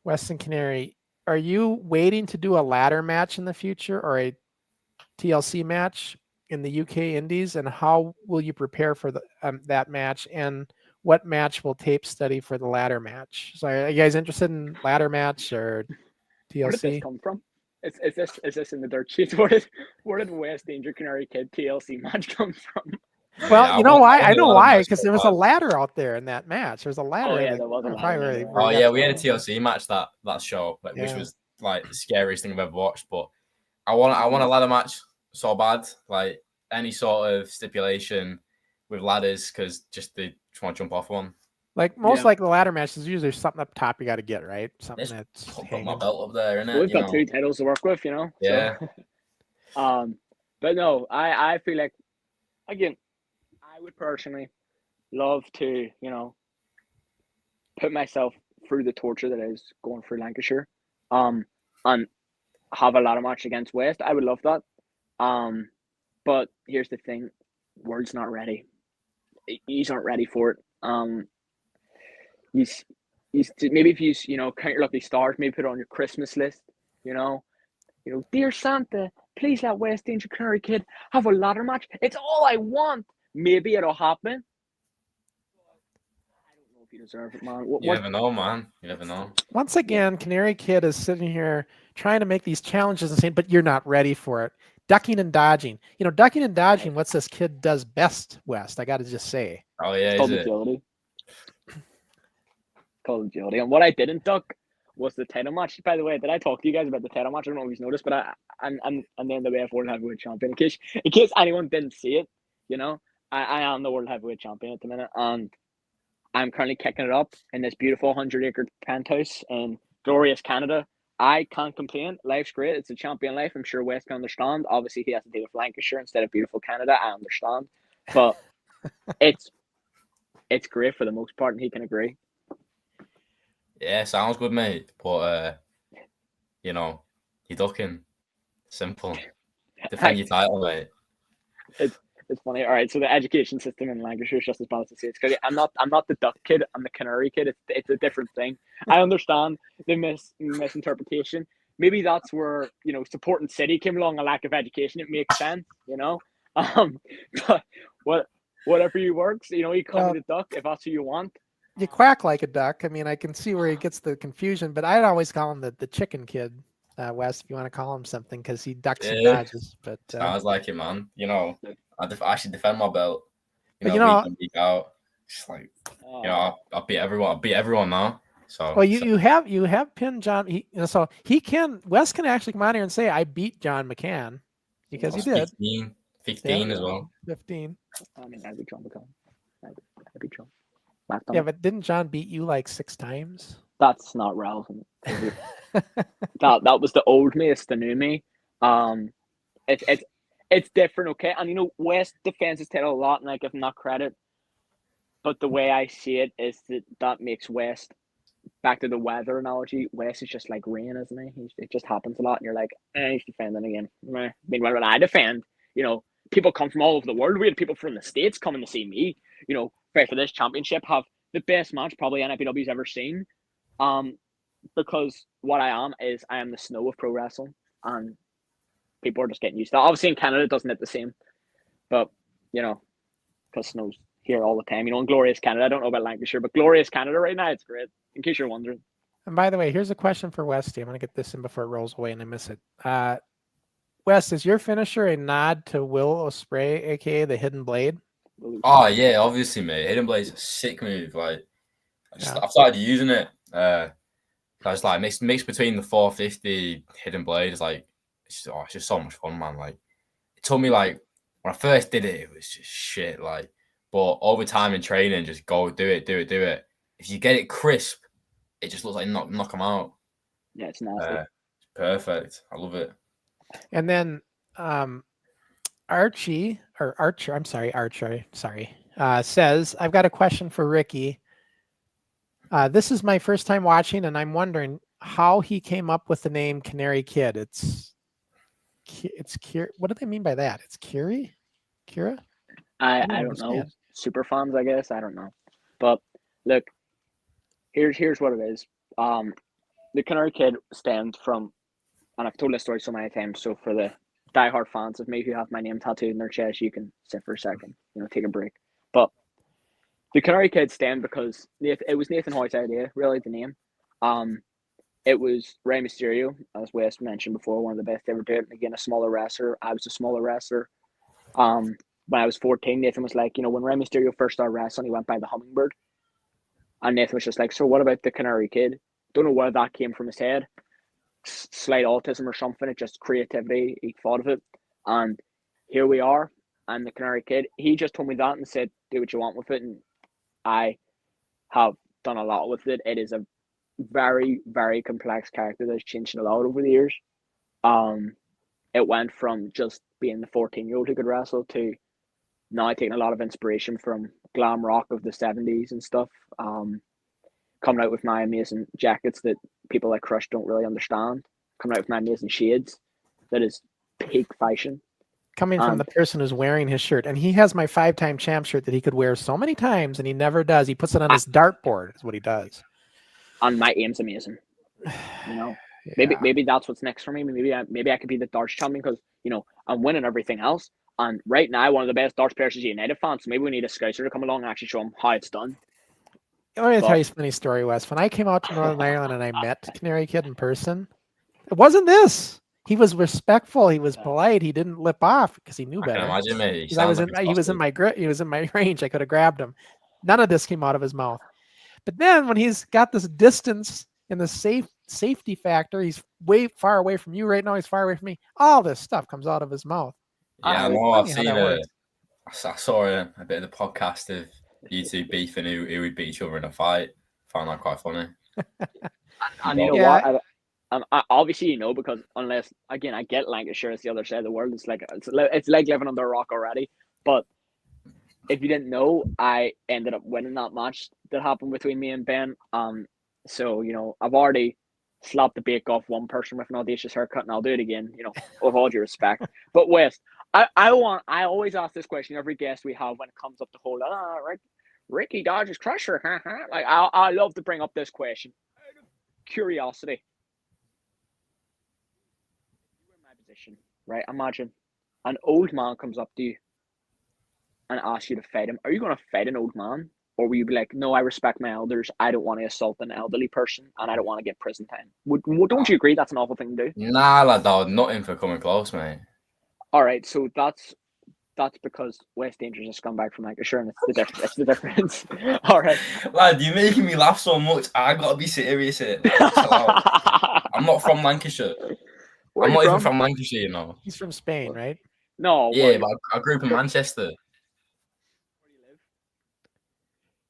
Weston Canary. Are you waiting to do a ladder match in the future or a TLC match in the UK Indies? And how will you prepare for that match? And what match will tape study for the ladder match? So are you guys interested in ladder match or TLC? Where did this come from? Is this in the dirt sheets? Where did West Danger Canary Kid TLC match come from? Well, yeah, you know why? I know why, because there was a ladder out there in that match. There's a ladder. Oh yeah, there was a ladder. Yeah, we had a TLC match that show, which was like the scariest thing I've ever watched. But I want a ladder match so bad, like any sort of stipulation with ladders, because just they just want to jump off one. Like most like the ladder matches, usually something up top you got to get, right? Something that's put my belt up there, innit? We've got 2 titles to work with, you know. Yeah. So, but no, I feel like again, I would personally love to, you know, put myself through the torture that is going through Lancashire, and have a ladder match against West. I would love that. But here's the thing: Word's not ready. He's not ready for it. He's maybe if you count your lucky stars, maybe put it on your Christmas list. Dear Santa, please let West Danger Canary Kid have a ladder match. It's all I want. Maybe it'll happen. I don't know if you deserve it, man. You never know, man. You never know. Once again, Canary Kid is sitting here trying to make these challenges and saying, but you're not ready for it. Ducking and dodging. Ducking and dodging, what's this kid does best, West? I got to just say. Oh, yeah, called agility. Called agility. And what I didn't duck was the title match. By the way, did I talk to you guys about the title match? I don't know if you've noticed, but I'm the NWF World Heavyweight Champion. In case anyone didn't see it, I am the World Heavyweight Champion at the minute, and I'm currently kicking it up in this beautiful 100-acre penthouse in glorious Canada. I can't complain. Life's great. It's a champion life. I'm sure Wes can understand. Obviously, he has to deal with Lancashire instead of beautiful Canada. I understand, but it's great for the most part, and he can agree. Yeah, sounds good, mate. But you're ducking. Simple. Defend your title, mate. It's funny. All right, so the education system in Lancashire is just as bad as the States. I'm not the duck kid. I'm the canary kid. It's a different thing. I understand the misinterpretation. Maybe that's where supporting City came along. A lack of education. It makes sense, But whatever you works, you call me the duck if that's who you want. You quack like a duck. I mean, I can see where he gets the confusion, but I'd always call him the chicken kid, Wes, if you want to call him something, because he ducks and dodges. But sounds like it, man. I should defend my belt. But week in, week out. Just like I'll beat everyone. I'll beat everyone now. So well, you have pinned John. Wes can actually come out here and say I beat John McCann because he did. 15 as well. 15. I mean, I beat John McCann. I beat John. Yeah, but didn't John beat you like 6 times? That's not relevant. that was the old me. It's the new me. It's different, okay? And West defends his title a lot, and I give him that credit. But the way I see it is that makes West, back to the weather analogy, West is just like rain, isn't he? It just happens a lot, and you're like, he's defending again. Meanwhile, when I defend, people come from all over the world. We had people from the States coming to see me, fight for this championship, have the best match probably NFPW's ever seen. Because what I am the snow of pro wrestling, and people are just getting used to that. Obviously in Canada it doesn't hit the same, but because snow's here all the time. In glorious Canada, I don't know about Lancashire, but glorious Canada right now, it's great, in case you're wondering. And by the way, here's a question for Westy. I'm going to get this in before it rolls away and I miss it. Wes, is your finisher a nod to Will Ospreay, aka the Hidden Blade? Oh yeah, obviously, mate. Hidden Blade's a sick move. Like, I've started using it. It's like mixed between the 450 Hidden Blade. It's like it's just so much fun, man. Like, it took me like when I first did it was just shit. Like, but over time in training, just go do it. If you get it crisp, it just looks like knock them out. Yeah, it's nasty. Perfect. I love it. And then Archer says, I've got a question for Ricky. This is my first time watching, and I'm wondering how he came up with the name Canary Kid. It's what do they mean by that? It's Kira? I don't know. Super fans, I guess. I don't know. But look, here's what it is. The Canary Kid stemmed from, and I've told this story so many times, so for the diehard fans of me who have my name tattooed in their chest, you can sit for a second, take a break. But the Canary Kid stemmed because it was Nathan Hoyt's idea, really, the name. It was Rey Mysterio, as Wes mentioned before, one of the best to ever do it. Again, a smaller wrestler. I was a smaller wrestler. When I was 14, Nathan was like, when Rey Mysterio first started wrestling, he went by the Hummingbird. And Nathan was just like, so what about the Canary Kid? Don't know where that came from his head. Slight autism or something. It's just creativity. He thought of it. And here we are. And the Canary Kid, he just told me that and said, do what you want with it. And I have done a lot with it. It is a very, very complex character that's changed a lot over the years. It went from just being the 14-year-old who could wrestle to now taking a lot of inspiration from glam rock of the 70s and stuff. Coming out with my amazing jackets that people like Crush don't really understand. Coming out with my amazing shades that is peak fashion. coming from the person who's wearing his shirt, and he has my 5-time champ shirt that he could wear so many times, and he never does. He puts it on his dartboard. Is what he does. And my aim's amazing. You know, maybe that's what's next for me. Maybe I could be the darts champion because I'm winning everything else. And right now, one of the best darts players is a United fan. So maybe we need a scouser to come along and actually show him how it's done. Let me tell you a funny story, Wes. When I came out to Northern Ireland and I met Canary Kid in person, it wasn't this. He was respectful. He was polite. He didn't lip off because he knew better. I can imagine me. He was in my grip. He was in my range. I could have grabbed him. None of this came out of his mouth. But then when he's got this distance and the safety factor, he's way far away from you right now. He's far away from me. All this stuff comes out of his mouth. Yeah, I know. I've seen it. I saw a bit of the podcast of you two beefing who would beat each other in a fight. Found that quite funny. And you know what? Obviously, because unless again I get Lancashire, it's the other side of the world. It's like living under a rock already. But if you didn't know, I ended up winning that match that happened between me and Ben. So I've already slapped the bake off one person with an audacious haircut, and I'll do it again. With all due respect. But Wes, I always ask this question every guest we have when it comes up to whole Ricky dodges Crusher. Like I love to bring up this question. Curiosity. You're in my position, right? Imagine an old man comes up to you and asks you to fight him. Are you going to fight an old man? Or will you be like, no, I respect my elders. I don't want to assault an elderly person, and I don't want to get prison time. Don't you agree that's an awful thing to do? Nah, lad, that would nothing for coming close, mate. All right, so that's because West Danger's a scumbag from Lancashire, and it's the difference. All right. Lad, you're making me laugh so much. I got to be serious here. I'm not from Lancashire. I'm not even from Lancashire, He's from Spain, right? No. Yeah, but I grew up in Manchester.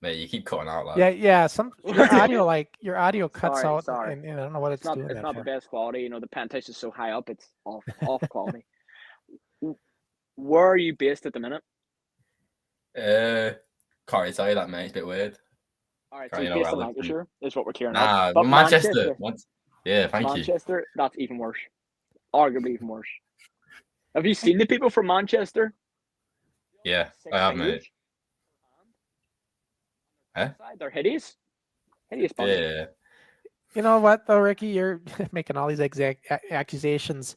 Mate, you keep cutting out, lad. Yeah. Your audio cuts out, sorry. and I don't know what it's doing. It's not the best quality. The penthouse is so high up, it's off quality. Where are you based at the minute? Can't really tell you that, mate. It's a bit weird. All right, so you're based in Lancashire is what we're clearing up. But Manchester. Yeah, thank you. Manchester, that's even worse. Arguably even worse. Have you seen the people from Manchester? Yeah, I have, mate. Huh? They're hideous. Hideous bunch. Yeah. You know what, though, Ricky? You're making all these accusations.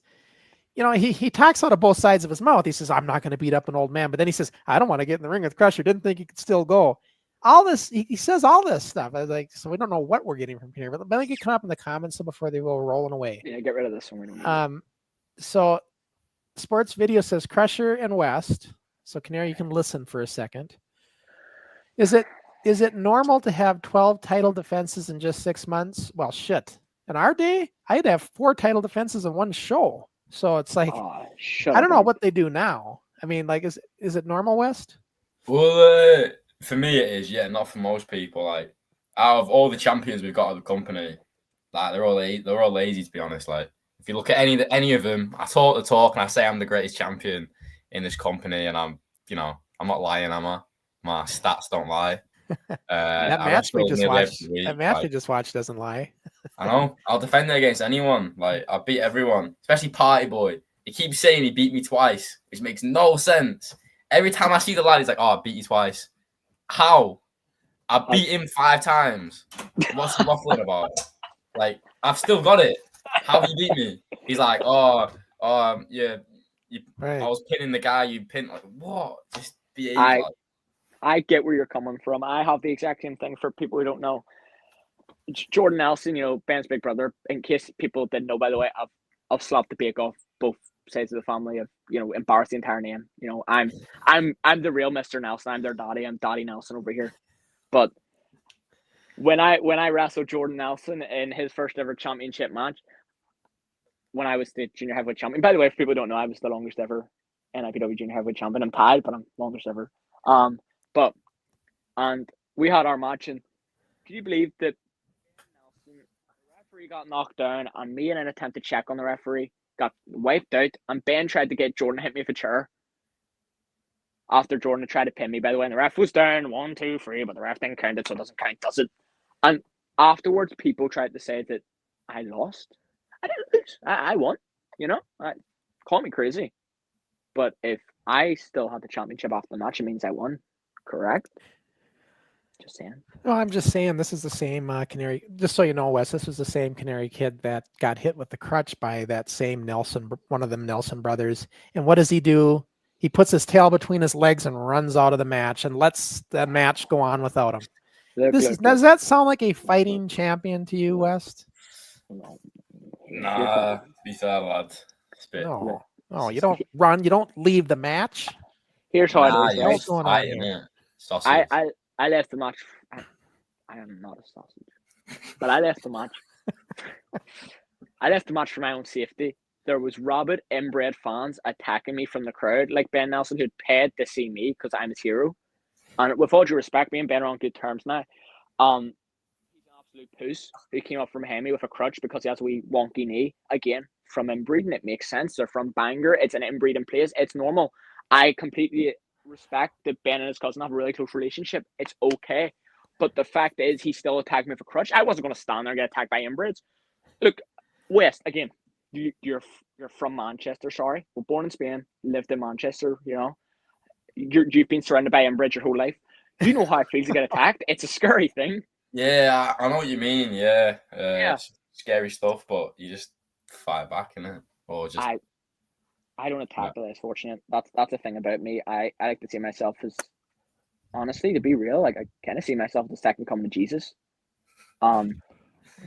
He talks out of both sides of his mouth. He says, I'm not going to beat up an old man. But then he says, I don't want to get in the ring with Crusher. Didn't think he could still go. All this, he says all this stuff. I was like, so we don't know what we're getting from here. But let me get come up in the comments before they go rolling away. Yeah, get rid of this one. So Sports Video says Crusher and West. So Canary, you can listen for a second. Is it normal to have 12 title defenses in just 6 months? Well, shit. In our day, I'd have 4 title defenses in one show. So it's like, I don't know what they do now. I mean, like, is it normal, West? Well, for me it is, yeah, not for most people. Like, out of all the champions we've got at the company, like they're all lazy, to be honest. Like, if you look at any of them, I talk the talk and I say I'm the greatest champion in this company, and I'm not lying, am I? My stats don't lie. That match we just watched doesn't lie. I know. I'll defend it against anyone. Like, I beat everyone, especially Party Boy. He keeps saying he beat me twice, which makes no sense. Every time I see the lad, he's like, "Oh, I beat you twice." How? I beat him 5 times. What's he waffling about? Like, I've still got it. How have you beat me? He's like, yeah. Right. I was pinning the guy you pinned. Like, what? Just behave. I get where you're coming from. I have the exact same thing for people who don't know. Jordan Nelson, Ben's big brother. In case people didn't know, by the way, I've slapped the bake off both sides of the family. I've embarrassed the entire name. I'm the real Mr. Nelson. I'm their daddy. I'm Daddy Nelson over here. But when I wrestled Jordan Nelson in his first ever championship match, when I was the junior heavyweight champion. By the way, if people don't know, I was the longest ever NIPW junior heavyweight champion. I'm tied, but I'm longest ever. And we had our match, and can you believe that the referee got knocked down, and me in an attempt to check on the referee got wiped out, and Ben tried to get Jordan to hit me with a chair after Jordan had tried to pin me, by the way, and the ref was down 1, 2, 3, but the ref didn't count it, so it doesn't count, does it? And afterwards, people tried to say that I lost. I didn't lose. I won. Call me crazy. But if I still had the championship after the match, it means I won. Correct? Just saying. No, I'm just saying this is the same Canary. Just so you know, Wes, this was the same Canary kid that got hit with the crutch by that same Nelson, one of them Nelson brothers. And what does he do? He puts his tail between his legs and runs out of the match and lets the match go on without him. Does that sound like a fighting champion to you, West? Nah, to be fair, lad. No, you don't run. You don't leave the match. Here's how it is. You're fighting it. I left the match. I am not a sausage, but I left the match. I left the match for my own safety. There was rabid inbred fans attacking me from the crowd, like Ben Nelson, who'd paid to see me because I'm his hero. And with all due respect, me and Ben are on good terms now. He's an absolute puss who came up from Hemi with a crutch because he has a wee wonky knee. Again, from inbreeding, it makes sense. They're from Bangor. It's an inbreed in place. It's normal. I completely respect that Ben and his cousin have a really close relationship. It's okay. But the fact is, he still attacked me with a crutch. I wasn't going to stand there and get attacked by inbreds. Look, West, again, you're from Manchester, sorry. Well, born in Spain, lived in Manchester, you know. You've been surrounded by inbreds your whole life. You know how it feels to get attacked. It's a scary thing. Yeah, I know what you mean. Yeah. It's scary stuff, but you just fight back, innit? Or just... I don't attack, but it's fortunate. That's the thing about me. I like to see myself as, honestly, to be real, like I kind of see myself as the second coming of Jesus.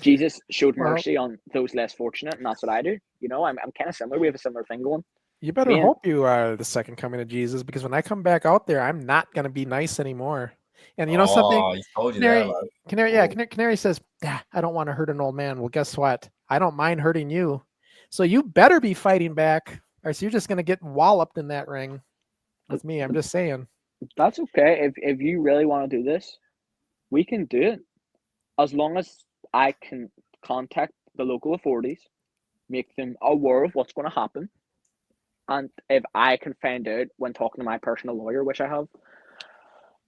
Jesus showed mercy on those less fortunate, and that's what I do. You know, I'm kind of similar. We have a similar thing going. You better hope you are the second coming of Jesus, because when I come back out there, I'm not going to be nice anymore. And you know something? He told you Canary says, I don't want to hurt an old man. Well, guess what? I don't mind hurting you. So you better be fighting back, or so you're just going to get walloped in that ring with me. I'm just saying. That's okay. If you really want to do this, we can do it. As long as I can contact the local authorities, make them aware of what's going to happen. And if I can find out when talking to my personal lawyer, which I have,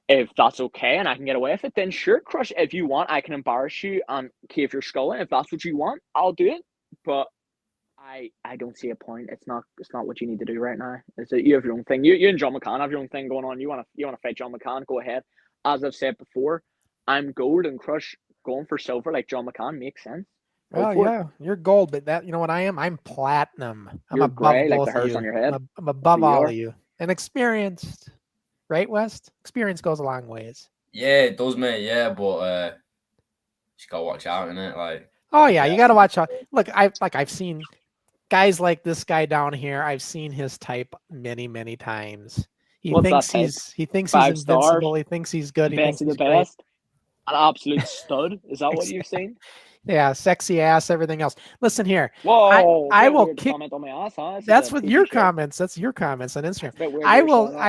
if that's okay and I can get away with it, then sure, Crush, if you want, I can embarrass you and cave your skull in. If that's what you want, I'll do it. But I don't see a point. It's not what you need to do right now. You have your own thing. You and John McCann have your own thing going on. You want to fight John McCann, go ahead. As I've said before, I'm gold, and Crush going for silver like John McCann makes sense. Oh yeah, you're gold, but that, you know what I am? I'm platinum. I'm You're above gray, both like the of hairs you. on your head. I'm above all of you, and experienced, right, West? Experience goes a long ways. Yeah, it does, mate. Yeah, but just gotta watch out, innit? Like, oh yeah, you gotta watch out. Look, I've seen guys like this guy down here. I've seen his type many times. He thinks he's invincible. He thinks he's good. He thinks he's the best. An absolute stud. Is that what you've seen? Yeah, sexy ass, everything else. Listen here. Whoa! I will kick. Comment on my ass, huh? That's what your comments. That's your comments on Instagram. I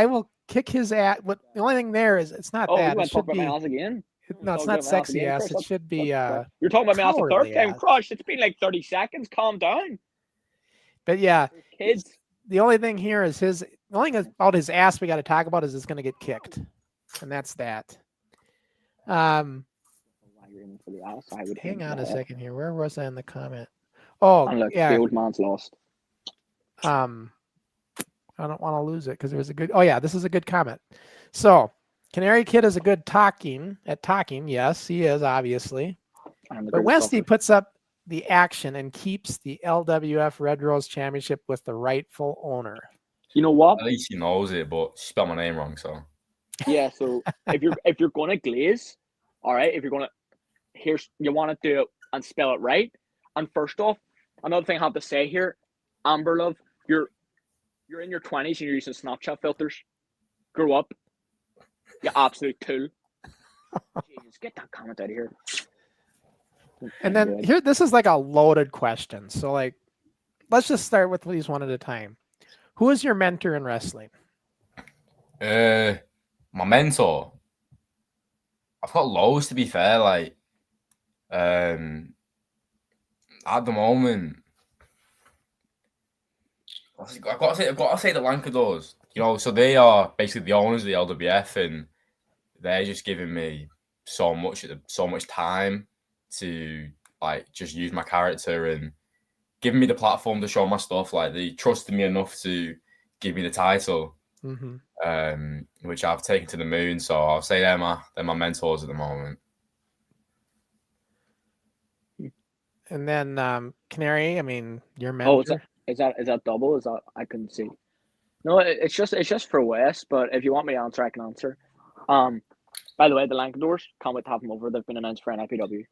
will kick his ass. What the only thing there is, it's not that. You talk about my ass again? No, it's not sexy ass. It should be. You're talking about my ass a third time, Crush. It's been like 30 seconds. Calm down. But yeah, kids. The only thing here is the only thing about his ass we got to talk about is it's going to get kicked, and that's that. Hang on a second here. Where was I in the comment? Oh, yeah. The old man's lost. I don't want to lose it because there was a good. Oh yeah, this is a good comment. So, Canary Kid is a good at talking. Yes, he is obviously. But Westy puts up the action and keeps the LWF Red Rose Championship with the rightful owner. You know what? At least he knows it, but she spelled my name wrong, so. Yeah, so if you're gonna glaze, all right, if you're gonna you want to do it and spell it right. And first off, another thing I have to say here, Amber Love, you're in your 20s and you're using Snapchat filters. Grow up. You absolute tool. Jesus, get that comment out of here. And then here, this is like a loaded question. So like, let's just start with these one at a time. Who is your mentor in wrestling? My mentor. I've got loads, to be fair. Like, at the moment, I've got to say the Lancadors. You know, so they are basically the owners of the LWF, and they're just giving me so much time to like just use my character and giving me the platform to show my stuff. Like, they trusted me enough to give me the title, which I've taken to the moon. So I'll say they're my mentors at the moment. And then Canary, I mean, your mentor. Is that double? Is that I couldn't see? No, it's just for West. But if you want me to answer, I can answer. By the way, the Lancadors, can't wait to have them over. They've been announced for an FPW.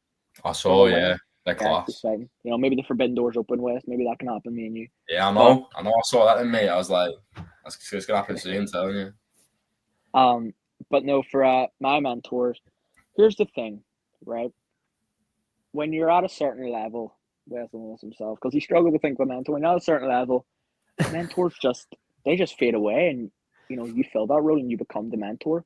I saw, yeah, they're class. You know, maybe the Forbidden Doors open, West. Maybe that can happen. Me and you. Yeah, I know. I saw that in me. I was like, it's gonna happen soon. I'm telling you. But no, for my mentors, here's the thing, right? When you're at a certain level, Wes knows himself because he struggled to think of a mentor. When you're at a certain level, mentors just fade away, and you know you fill that role and you become the mentor.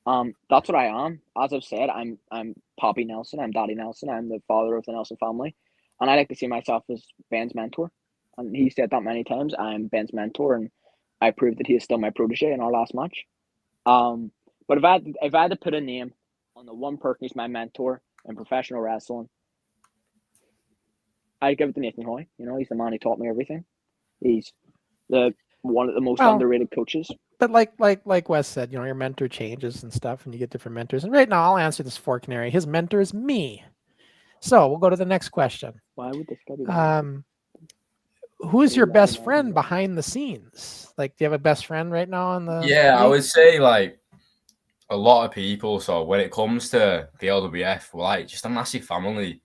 That's what I am. As I've said, I'm Poppy Nelson. I'm Daddy Nelson. I'm the father of the Nelson family, and I like to see myself as Ben's mentor. And he said that many times. I'm Ben's mentor, and I proved that he is still my protege in our last match. But if I had to put a name on the one person who's my mentor in professional wrestling, I'd give it to Nathan Hoy. You know, he's the man who taught me everything. He's one of the most underrated coaches. But like Wes said, you know, your mentor changes and stuff, and you get different mentors. And right now, I'll answer this for Canary. His mentor is me. So we'll go to the next question. Why would this guy be? Who is your best friend behind the scenes? Like, do you have a best friend right now on the? Yeah, I would say like a lot of people. So when it comes to the LWF, we're like just a massive family,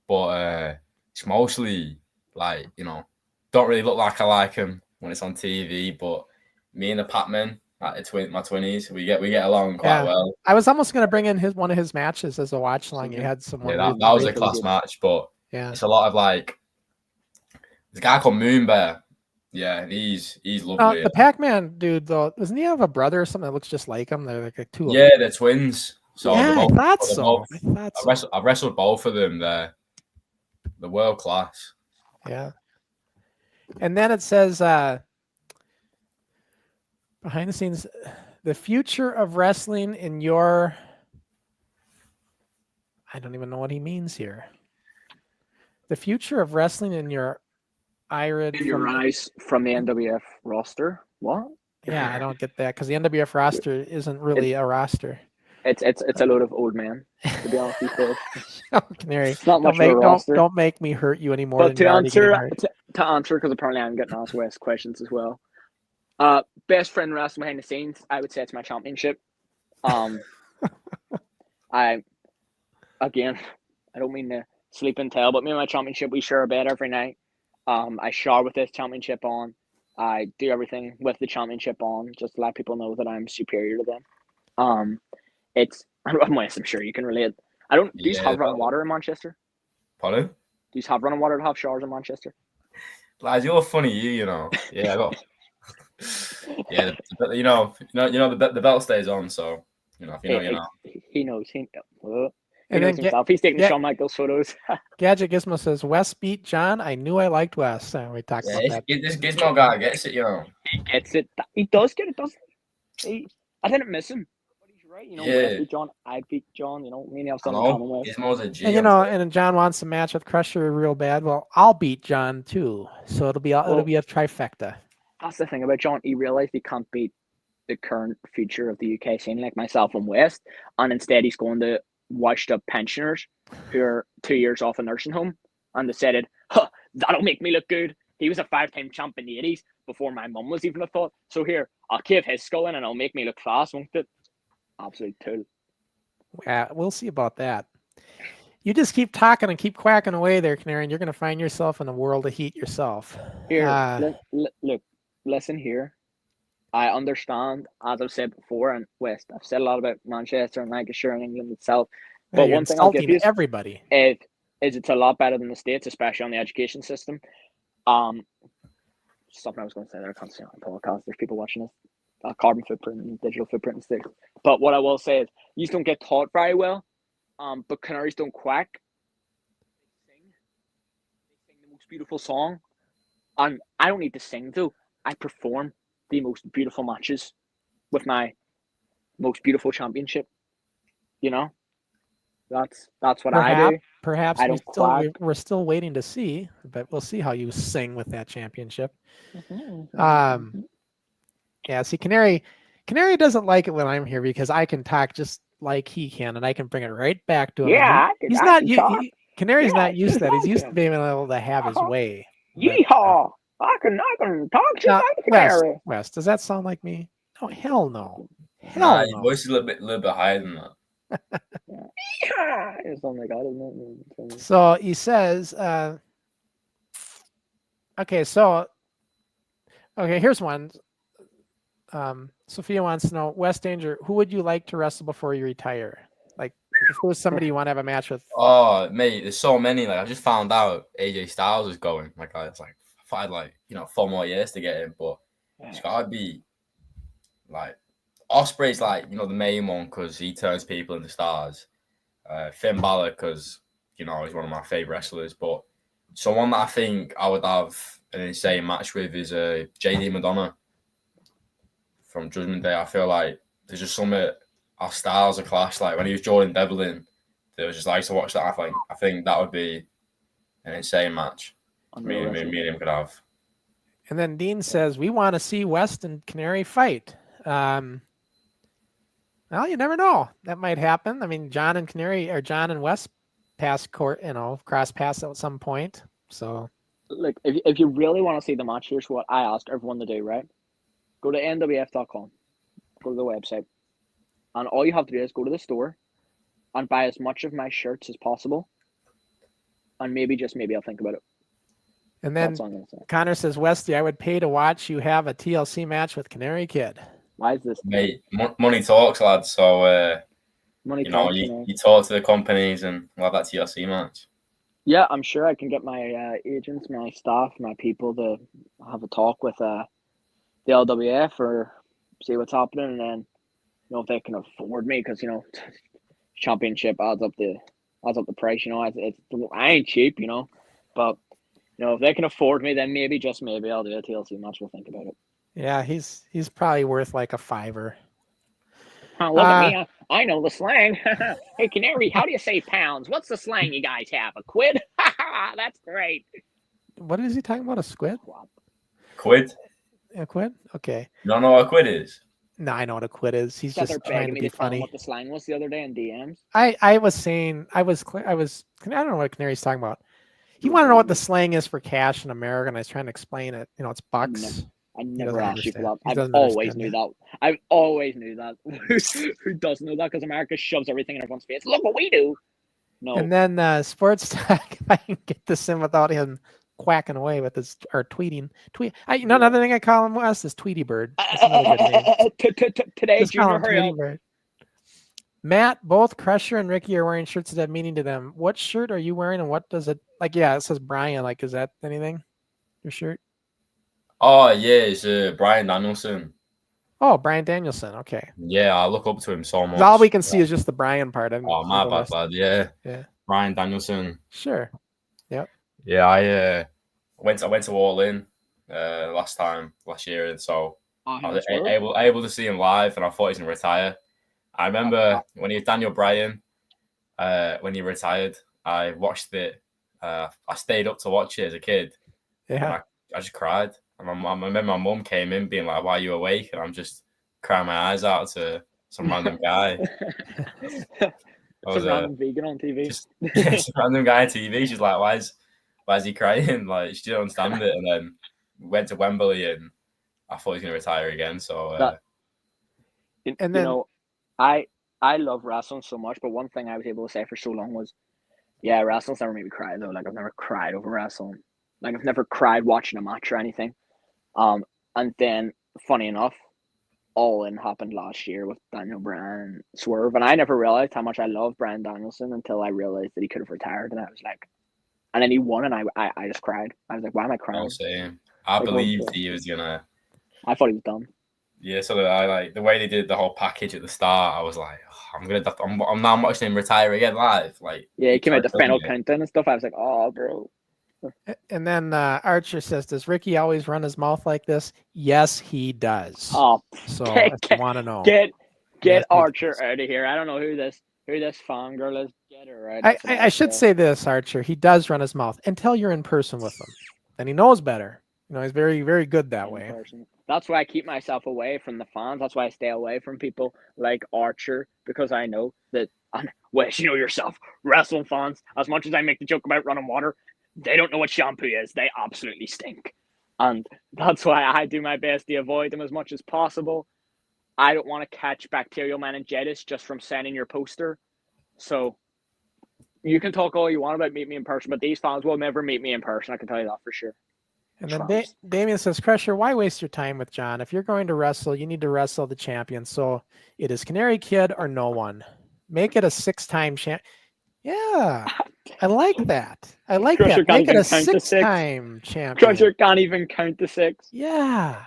but it's mostly like, you know, don't really look like I like him when it's on TV, but me and the Patman, like my twinnies, we get along quite well. I was almost going to bring in one of his matches as a watch along. You had someone. Yeah, that was a class match, but it's a lot of like. There's a guy called Moonbear. Yeah, he's lovely. The Pac-Man dude, though, doesn't he have a brother or something that looks just like him? They're like two. Yeah, they're twins. So yeah, I thought so. I've wrestled both of them. They're world class. Yeah. And then it says behind the scenes, the future of wrestling in your. I don't even know what he means here. The future of wrestling in your. In your eyes from the NWF roster. What? Yeah, I don't get that because the NWF roster isn't really a roster. It's a load of old men, to be honest with you. Canary, it's not much of a roster. Don't make me hurt you anymore. But to answer, because apparently I'm getting asked West questions as well. Best friend wrestling behind the scenes, I would say it's my championship. I don't mean to sleep and tell, but me and my championship, we share a bed every night. I shower with this championship on. I do everything with the championship on, just to let people know that I'm superior to them. I'm sure you can relate. Do you have running water in Manchester? Pardon? Do you have running water to have showers in Manchester? Lads, you're funny, you know. Yeah, I got. Yeah, you know the belt stays on, so you know if you know, you know. He knows. And then himself. He's taking Shawn Michaels photos. Gadget Gizmo says, Wes beat John. I knew I liked Wes. We talked about that. This Gizmo guy gets it, you know. He gets it. He does get it, doesn't he? I didn't miss him. But he's right. You know, Wes beat John. I beat John. You know, me and you have something in common with. Gizmo's a G. And, you know, and John wants a match with Crusher real bad. Well, I'll beat John too. So it'll be a trifecta. That's the thing about John. He realized he can't beat the current future of the UK scene like myself and West. And instead he's going to washed up pensioners who are 2 years off a nursing home and decided, that'll make me look good. He was a 5-time champ in the 80s before my mum was even a thought. So here, I'll cave his skull in and it'll make me look fast, won't it? Absolute tool. Yeah, we'll see about that. You just keep talking and keep quacking away there, Canary, and you're going to find yourself in a world of heat yourself. Here, look, listen here. I understand, as I've said before, and West, I've said a lot about Manchester and Lancashire and England itself. But one thing I'll give you everybody is it's a lot better than the States, especially on the education system. Something I was going to say there, I can't say on the podcast. There's people watching this. Carbon footprint and digital footprint and stick. But what I will say is, you don't get taught very well. But canaries don't quack. They sing the most beautiful song. And I don't need to sing though. I perform the most beautiful matches with my most beautiful championship. You know? That's what I do. Perhaps we're still waiting to see, but we'll see how you sing with that championship. Yeah, see, Canary doesn't like it when I'm here because I can talk just like he can, and I can bring it right back to him. Yeah, He's I not. can talk. Canary's Yeah, not used to that. He's used to talking. being able to have his way. But, Yeehaw! I can talk just now, like a canary. Wes, does that sound like me? Oh, hell no. Nah, Hell your no. voice is a little bit higher than that. Yeah, it's something like that, isn't it? So he says, okay, here's one. Sophia wants to know, Wes Danger, who would you like to wrestle before you retire? Like, if there was somebody you want to have a match with. Oh, mate, there's so many. Like, I just found out AJ Styles is going. Like, I had like 4 more years to get him, but it's gotta be like Osprey's like the main one because he turns people into stars. Finn Balor because he's one of my favorite wrestlers. But someone that I think I would have an insane match with is JD Madonna from Judgment Day. I feel like there's just something. Our styles are clash. Like when he was Jordan Devlin, it was just nice to watch that. I think that would be an insane match. Me and him could have. And then Dean says we want to see West and Canary fight. Well, you never know. That might happen. I mean, John and West cross paths at some point. So, look, if you really want to see the match, here's what I asked everyone to do. Right, go to nwf.com, go to the website. And all you have to do is go to the store and buy as much of my shirts as possible. And maybe I'll think about it. And then Connor says, Westy, I would pay to watch you have a TLC match with Canary Kid. Why is this? Mate, money talks, lads. So, money talks, you talk to the companies and we'll have that TLC match. Yeah, I'm sure I can get my agents, my staff, my people to have a talk with the LWF or see what's happening. And then if they can afford me, because championship adds up the price. It's I ain't cheap, but if they can afford me, then maybe I'll do a TLC match. We'll think about it. Yeah, he's probably worth like a $5. Look at me, I know the slang. Hey Canary, how do you say pounds? What's the slang you guys have? A quid? That's great. What is he talking about? A squid? Quid? A quid? Okay. You don't know what a quid is? No, I know what a quid is. He's just trying to be funny. What the slang was the other day in DMs? I was saying I don't know what Canary's talking about. He wanted to know what the slang is for cash in America, and I was trying to explain it. It's bucks. I never asked people that. I've always knew that. I've always knew that. Who doesn't know that? Because America shoves everything in everyone's face. Look what we do. No. And then Sports Talk, if I can get this in without him quacking away with his or tweeting. Another thing I call him Wes is Tweety Bird. Today, Junior, hurry up. Matt, both Crusher and Ricky are wearing shirts that have meaning to them. What shirt are you wearing, and what does it like? Yeah, it says Brian. Like, is that anything? Your shirt? Oh yeah, it's Brian Danielson. Oh, Brian Danielson. Okay. Yeah, I look up to him so much. All we can see is just the Brian part. Oh, my bad, lad. Yeah. Brian Danielson. Sure. Yep. Yeah, I went to All In last year, and so I was able to see him live, and I thought he's gonna retire. I remember when he was Daniel Bryan, when he retired, I watched it. I stayed up to watch it as a kid. Yeah. I just cried. I remember my mum came in being like, "Why are you awake?" And I'm just crying my eyes out to some random guy. Some random vegan on TV. Some random guy on TV. She's like, "Why is he crying?" Like, she didn't understand it. And then went to Wembley, and I thought he was going to retire again. So, and then I love wrestling so much, but one thing I was able to say for so long was, wrestling's never made me cry though. Like, I've never cried over wrestling. Like, I've never cried watching a match or anything. And then, funny enough, All In happened last year with Daniel Bryan and Swerve, and I never realized how much I loved Brian Danielson until I realized that he could have retired, and I was like, and then he won, and I just cried. I was like, why am I crying? Same. I believed he was gonna. I thought he was done. Yeah, so I like the way they did the whole package at the start. I was like, I'm now watching him retire again live. Like, yeah, he came out the final countdown and stuff. I was like, oh, bro. And then Archer says, does Ricky always run his mouth like this? Yes, he does. Oh, so I want to know. Get Archer out of here. I don't know who this fangirl is. Get her out. I should say this, Archer. He does run his mouth until you're in person with him. Then he knows better. He's very, very good that way. That's why I keep myself away from the fans. That's why I stay away from people like Archer, because I know that, Wes, you know yourself, wrestling fans, as much as I make the joke about running water, they don't know what shampoo is. They absolutely stink. And that's why I do my best to avoid them as much as possible. I don't want to catch bacterial meningitis just from sending your poster. So you can talk all you want about meet me in person, but these fans will never meet me in person. I can tell you that for sure. And then Damien says, Crusher, why waste your time with John? If you're going to wrestle, you need to wrestle the champion. So it is Canary Kid or no one. Make it a 6-time champ. Yeah, I like that. I like Crusher that. Make it a count to 6-time champion. Crusher can't even count to 6. Yeah.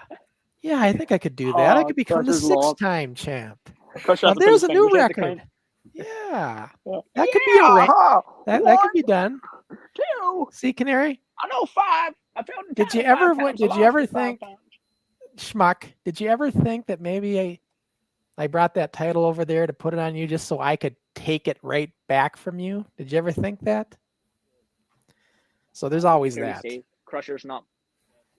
Yeah, I think I could do that. I could become the Crusher's lost. 6-time champ. Crusher Now, has to put there's his a new fingers out to record. count. Yeah. That could be a rank. That could be done. 2. See, Canary? I know 5. I failed in Did 10 you and 5 ever times. did I you ever lost in 5 think, times. Schmuck, did you ever think that maybe I brought that title over there to put it on you just so I could take it right back from you? Did you ever think that? So there's always Here we that. see, Crusher's not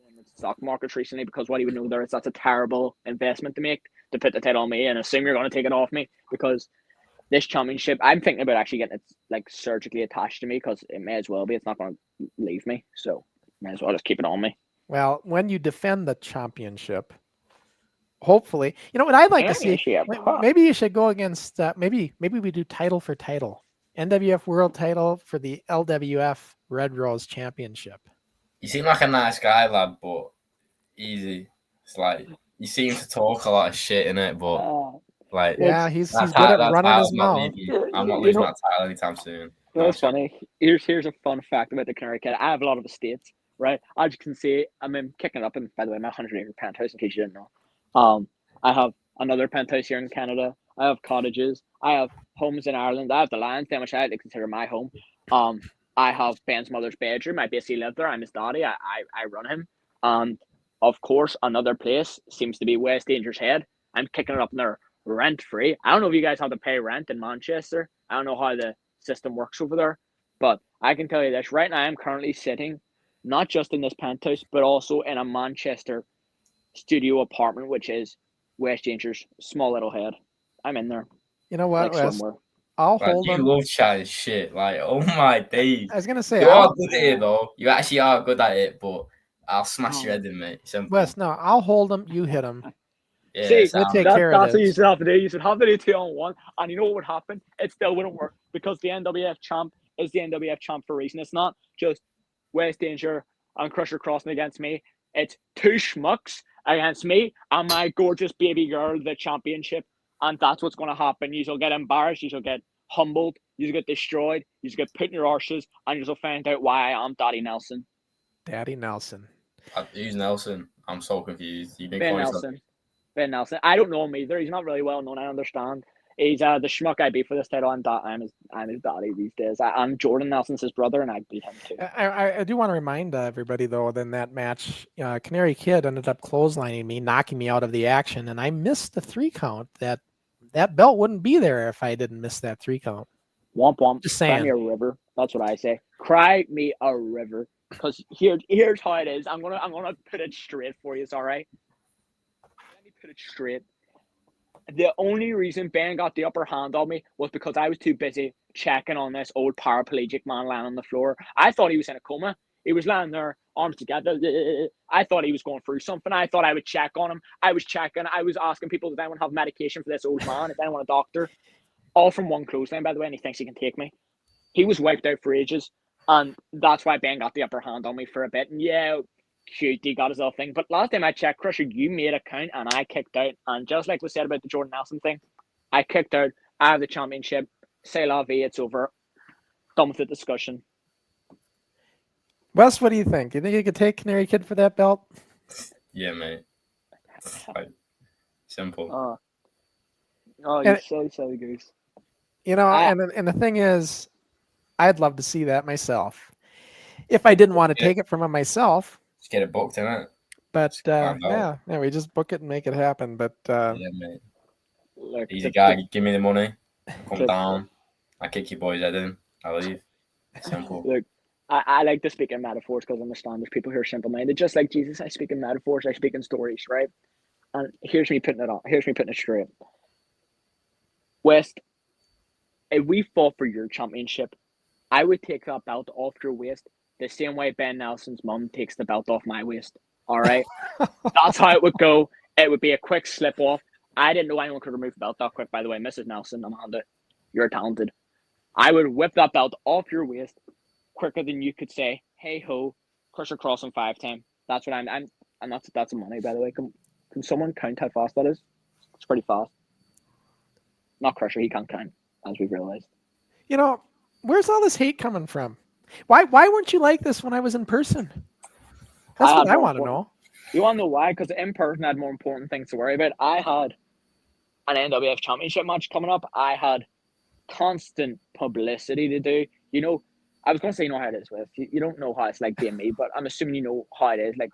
in the stock markets recently, because what he would know there is that's a terrible investment to make, to put the title on me and assume you're going to take it off me, because this championship, I'm thinking about actually getting it like surgically attached to me, because it may as well be. It's not going to leave me, so may as well just keep it on me. Well, when you defend the championship, hopefully, you know what I'd like to see. Maybe you should go against. Maybe we do title for title. NWF World Title for the LWF Red Rose Championship. You seem like a nice guy, lad, but easy. It's like you seem to talk a lot of shit in it, but like, yeah, he's good at running his mouth. I'm not losing that title anytime soon. That's funny. Here's a fun fact about the Canary Kid. I have a lot of estates, right? As you can see, I'm kicking it up, and by the way, my 100-acre penthouse, in case you didn't know. I have another penthouse here in Canada. I have cottages. I have homes in Ireland. I have the Lions Den, which I like to consider my home. I have Ben's mother's bedroom. I basically live there. I'm his daddy. I run him. And of course, another place seems to be West Danger's Head. I'm kicking it up in there rent-free. I don't know if you guys have to pay rent in Manchester. I don't know how the system works over there. But I can tell you this. Right now, I'm currently sitting not just in this penthouse, but also in a Manchester studio apartment, which is West Danger's small little head. I'm in there. You know what, like Wes? swimwear. I'll hold You them. love chatting shit. Like, oh my days. I was gonna say, you are good at it though. You actually are good at it, but I'll smash your head in, mate. Simple. Wes, no, I'll hold them. You hit them. Yeah, see, we'll take that's care of what you this. should have to do. You should have to do 2-on-1, and you know what would happen? It still wouldn't work, because the NWF champ is the NWF champ for a reason. It's not just West Danger and Crusher Crossen against me. It's 2 schmucks against me and my gorgeous baby girl, the championship. And that's what's going to happen. You'll get embarrassed. You'll get humbled. You'll get destroyed. You'll get put in your arses. And you'll find out why I am Daddy Nelson. Daddy Nelson. Who's Nelson? I'm so confused. You Ben Nelson. Ben Nelson. I don't know him either. He's not really well known. I understand. He's the schmuck I beat for this title. I'm his daddy these days. I'm Jordan Nelson's his brother, and I beat him too. I do want to remind everybody, though, that in that match, Canary Kid ended up clotheslining me, knocking me out of the action, and I missed the 3 count. That belt wouldn't be there if I didn't miss that 3 count. Womp womp. Just saying. Cry me a river. That's what I say. Cry me a river. Because here's how it is. I'm gonna put it straight for you. It's all right. Let me put it straight. The only reason Ben got the upper hand on me was because I was too busy checking on this old paraplegic man lying on the floor. I thought he was in a coma. He was lying there, arms together. I thought he was going through something. I thought I would check on him. I was checking. I was asking people, does anyone have medication for this old man? Is anyone a doctor? All from one clothesline, by the way, and he thinks he can take me. He was wiped out for ages, and that's why Ben got the upper hand on me for a bit. And yeah, cute, he got his little thing. But last time I checked, Crusher, you made a count, and I kicked out. And just like we said about the Jordan Nelson thing, I kicked out. I have the championship. C'est la vie, it's over. Done with the discussion. Wes, what do you think? You think you could take Canary Kid for that belt? Yeah, mate. Like, simple. You're so silly goose. You know, and the thing is, I'd love to see that myself. If I didn't want to take it from him myself. Just get it booked, innit? But we just book it and make it happen. But yeah, mate. Look, easy guy, give me the money. Come down. I kick your boy's head in. I leave. Simple. Look, I like to speak in metaphors because I understand there's people who are simple-minded. Just like Jesus, I speak in metaphors, I speak in stories, right? And here's me putting it on. Here's me putting it straight. West, if we fought for your championship, I would take that belt off your waist the same way Ben Nelson's mum takes the belt off my waist. All right? That's how it would go. It would be a quick slip off. I didn't know anyone could remove the belt that quick, by the way. Mrs. Nelson, Amanda, you're talented. I would whip that belt off your waist quicker than you could say, hey ho, Crusher Crossen 5-10. That's what I'm and that's money, by the way. Can someone count how fast that is? It's pretty fast. Not Crusher, he can't count, as we've realized. You know, where's all this hate coming from? Why weren't you like this when I was in person? That's what I want to know. You want to know why? Because in person I had more important things to worry about. I had an NWF Championship match coming up. I had constant publicity to do. You know, I was going to say you know how it is with. You don't know how it's like being me, but I'm assuming you know how it is. Like,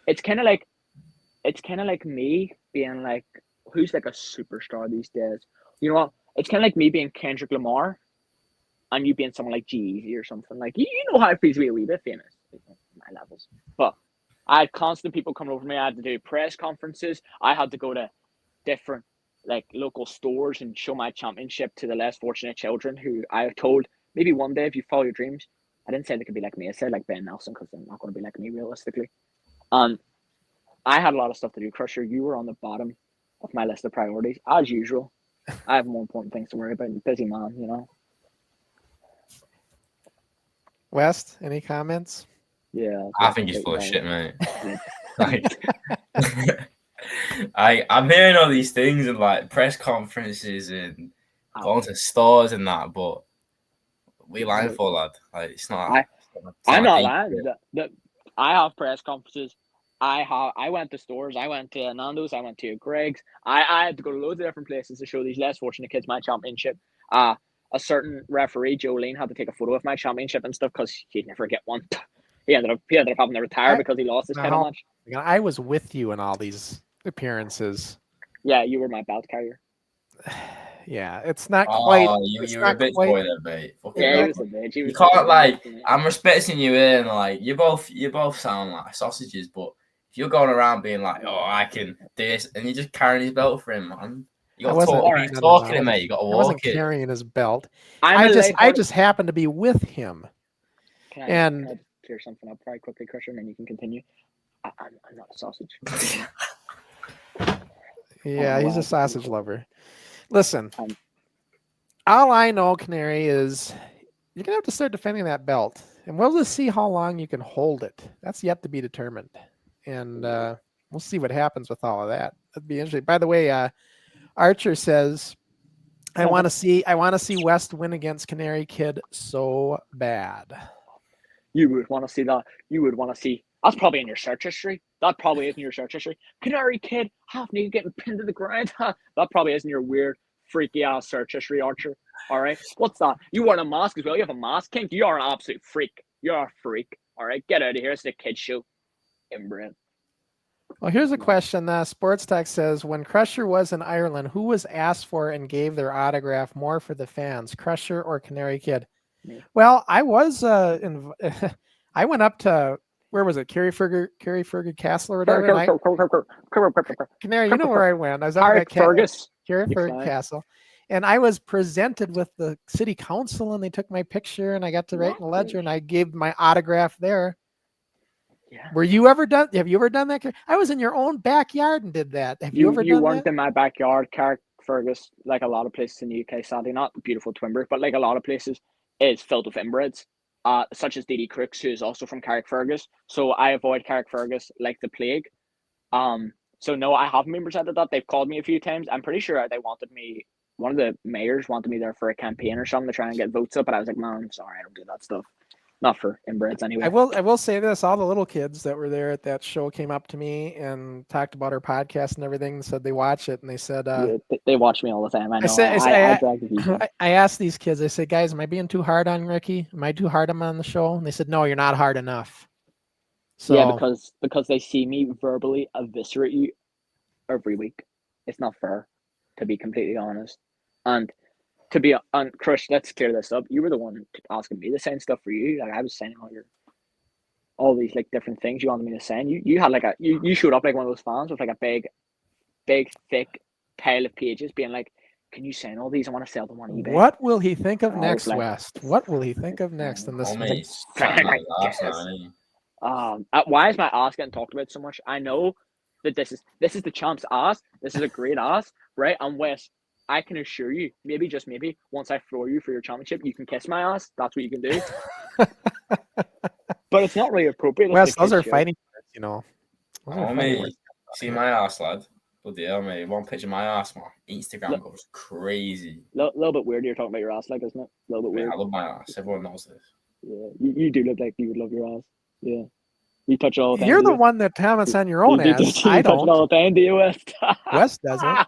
it's kind of like me being like, who's like a superstar these days? You know what? It's kind of like me being Kendrick Lamar and you being someone like G-Eazy or something. Like, you know how it feels to be a wee bit famous. My levels. But I had constant people coming over to me. I had to do press conferences. I had to go to different like local stores and show my championship to the less fortunate children who I have told maybe one day if you follow your dreams. I didn't say they could be like me. I said like Ben Nelson because they're not going to be like me realistically. I had a lot of stuff to do. Crusher, you were on the bottom of my list of priorities as usual. I have more important things to worry about. Busy man, you know. West, any comments? Yeah. I think he's full of shit, mate. Like, I'm hearing all these things and like press conferences and going to stores and that, but we lying for, lad. Like, it's not. I'm not lying. I have press conferences. I went to stores. I went to Nando's. I went to Greg's. I had to go to loads of different places to show these less fortunate kids my championship. A certain referee, Jolene, had to take a photo of my championship and stuff because he'd never get one. He ended up having to retire because he lost his title match. I was with you in all these appearances. Yeah, you were my belt carrier. Yeah, it's not quite. You were a bitch boy then, mate. Yeah, he was a bitch. You can't like. I'm respecting you in. Like you both sound like sausages, but if you're going around being like, oh, I can do this, and you're just carrying his belt for him, man. You got to talk him, mate. You got to walk it. I wasn't carrying his belt. I just happened to be with him. Can I clear something up very quickly, Crusher, and then you can continue? I'm not a sausage. Yeah, he's a sausage lover. Listen, all I know, Canary, is you're going to have to start defending that belt. And we'll just see how long you can hold it. That's yet to be determined. And we'll see what happens with all of that. That'd be interesting. By the way, Archer says, I want to see West win against Canary Kid so bad. You would want to see that. You would want to see. That's probably in your search history. That probably isn't your search history. Canary Kid, half naked getting pinned to the ground. That probably isn't your weird, freaky ass search history, Archer. All right. What's that? You wearing a mask as well? You have a mask kink? You are an absolute freak. You're a freak. All right. Get out of here. It's the kid show. Inbred. Well, here's a question. Sports Tech says, when Crusher was in Ireland, who was asked for and gave their autograph more for the fans, Crusher or Canary Kid? Yeah. Well, I was I went up to, where was it? Carryfergus Castle or whatever. Canary, you know where I went. I was up at Carryfergus Castle. And I was presented with the city council and they took my picture and I got to write in the ledger and I gave my autograph there. Yeah. Have you ever done that? I was in your own backyard and did that. Have you ever done that? You weren't in my backyard, Carrickfergus, like a lot of places in the UK, sadly, not beautiful Twinborough, but like a lot of places, is filled with inbreds, such as Dee Crooks, who is also from Carrickfergus. So I avoid Carrickfergus like the plague. So no, I haven't been presented that. They've called me a few times. I'm pretty sure they wanted me, one of the mayors wanted me there for a campaign or something to try and get votes up, but I was like, man, I'm sorry, I don't do that stuff. Not for inbreds anyway. I will say this: all the little kids that were there at that show came up to me and talked about our podcast and everything, and said they watch it, and they said they watch me all the time. I know. I asked these kids. I said, guys, am I being too hard on Ricky? Am I too hard on the show? And they said, no, you're not hard enough. So yeah, because they see me verbally eviscerate you every week. It's not fair, to be completely honest. And to be on Chris, let's clear this up. You were the one asking me to sign stuff for you. Like I was signing all these like different things you wanted me to sign. You had like you showed up like one of those fans with like a big thick pile of pages being like, can you sign all these? I want to sell them on eBay. What will he think of I was next, like- West? What will he think of next in this Oh, one? mate, it's fucking like last night, innit? Why is my ass getting talked about so much? I know that this is the champ's ass. This is a great ass, right? And Wes, I can assure you, maybe just maybe, once I floor you for your championship, you can kiss my ass. That's what you can do. But it's not really appropriate. West, those are fighting words, you know. Those are Oh, fighting mate, words. see my ass, lad. Bloody hell, mate. One picture of my ass, man. Instagram goes crazy. Little bit weird you're talking about your ass, like, isn't it? A little bit Mate, weird. I love my ass. Everyone knows this. Yeah, you do look like you would love your ass. Yeah. You touch it all the time. You're do the you? one that comments on your own You ass. touch I it all don't. the time, do you, West? West doesn't.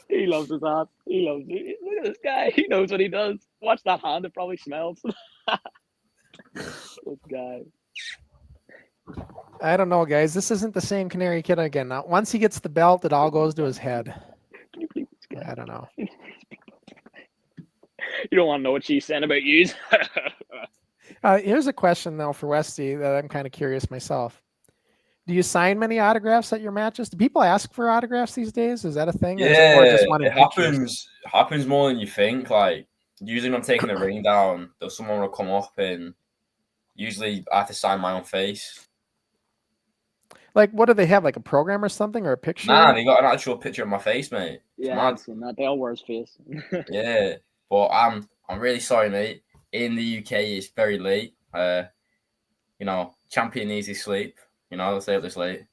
He loves his ass. He loves it. Look at this guy. He knows what he does. Watch that hand. It probably smells. This guy. I don't know, guys. This isn't the same Canary Kid again. Now, once he gets the belt, it all goes to his head. Can you believe this guy? I don't know. You don't want to know what she's saying about you. Here's a question, though, for Westy that I'm kind of curious myself. Do you sign many autographs at your matches? Do people ask for autographs these days? Is that a thing? Or is it more just wanting it pictures? happens more than you think. Like, usually when I'm taking the ring down, there's someone will come up and usually I have to sign my own face. Like, what do they have? Like a program or something, or a picture? Nah, they got an actual picture of my face, mate. It's Yeah, mad. I've seen that. They all wear his face. Yeah, but I'm really sorry, mate. In the UK, it's very late. Champion needs his sleep. They say it this late.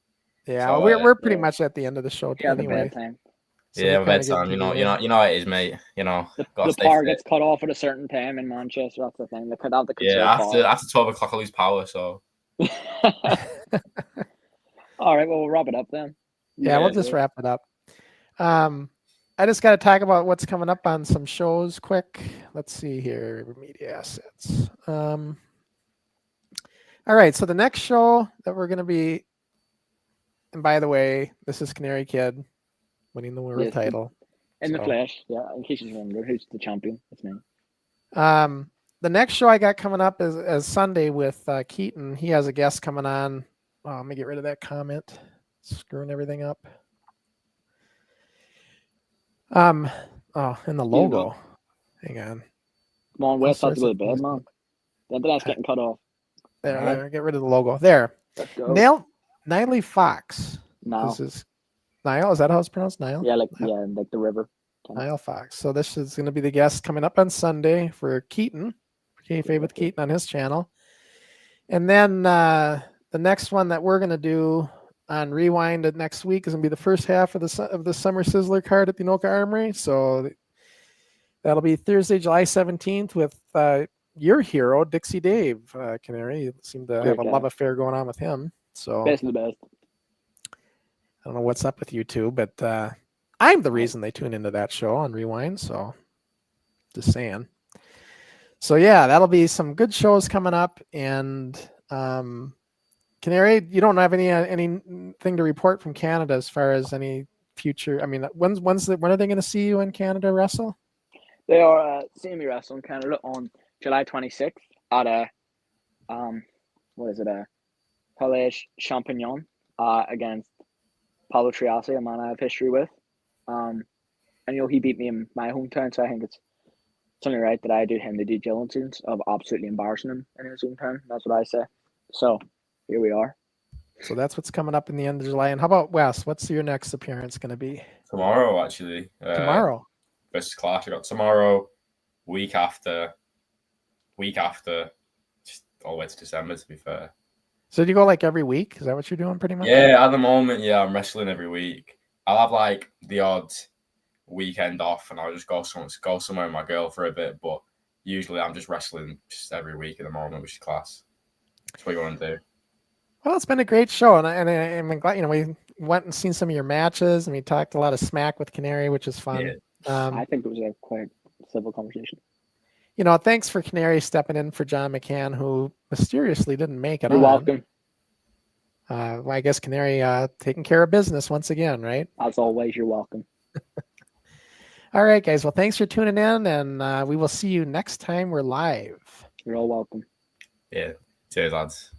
Yeah, So, we're pretty much at the end of the show Yeah, the anyway. bedtime. So yeah, we kinda bedtime. get You to know how it is, mate. The gotta stay power fit. gets cut off at a certain time in Manchester. That's the thing. They could have the Yeah, control after 12 o'clock, I lose power. So All right, well, we'll wrap it up then. Yeah, we'll just wrap it up. I just got to talk about what's coming up on some shows quick. Let's see here, media assets. All right, so the next show that we're going to be, and by the way, this is Canary Kid winning the world title. In the So- flesh, yeah, in case you're wondering who's the champion. It's me. The next show I got coming up is Sunday with Keaton. He has a guest coming on. Oh, let me get rid of that comment. Screwing everything up. And the logo. Hang on. Come on, West, that's sorts to of the bed, things. man. The internet's getting cut off. There, get rid of the logo. There. Let's go. Niley Fox. Now. This is Nile. Is that how it's pronounced? Nile? Yeah, like the river. Nile Fox. So this is going to be the guest coming up on Sunday for Keaton. Kayfabe with Keaton on his channel. And then the next one that we're going to do on Rewind next week is going to be the first half of the Summer Sizzler card at the Anoka Armory. So that'll be Thursday, July 17th with your hero, Dixie Dave. Canary. You seem to have a love affair going on with him. So Best of the best. I don't know what's up with you two, but I'm the reason they tune into that show on Rewind. So just saying. So yeah, that'll be some good shows coming up. And Canary, you don't have anything to report from Canada as far as any future. I mean, when are they going to see you in Canada wrestle? They are seeing me wrestle in Canada on July 26th at a College Champignon against Pablo Triasi, a man I have history with. And he beat me in my hometown, so I think it's only right that I do him the due diligence of absolutely embarrassing him in his hometown. That's what I say. So here we are. So that's what's coming up in the end of July. And how about Wes? What's your next appearance going to be? tomorrow, actually. Tomorrow. Versus Clash. I got tomorrow, week after, just all the way to December, to be fair. So do you go like every week? Is that what you're doing pretty much? Yeah, at the moment, I'm wrestling every week. I'll have like the odd weekend off and I'll just go somewhere with my girl for a bit, but usually I'm just wrestling just every week at the moment, which is class. That's what you want to do. Well, it's been a great show, and I'm glad we went and seen some of your matches, and we talked a lot of smack with Canary, which is fun. Yeah. I think it was a quite civil conversation. Thanks for Canary stepping in for John McCann, who mysteriously didn't make it. You're welcome. Well, I guess Canary taking care of business once again, right? As always, you're welcome. All right, guys. Well, thanks for tuning in, and we will see you next time we're live. You're all welcome. Yeah. Cheers, lads.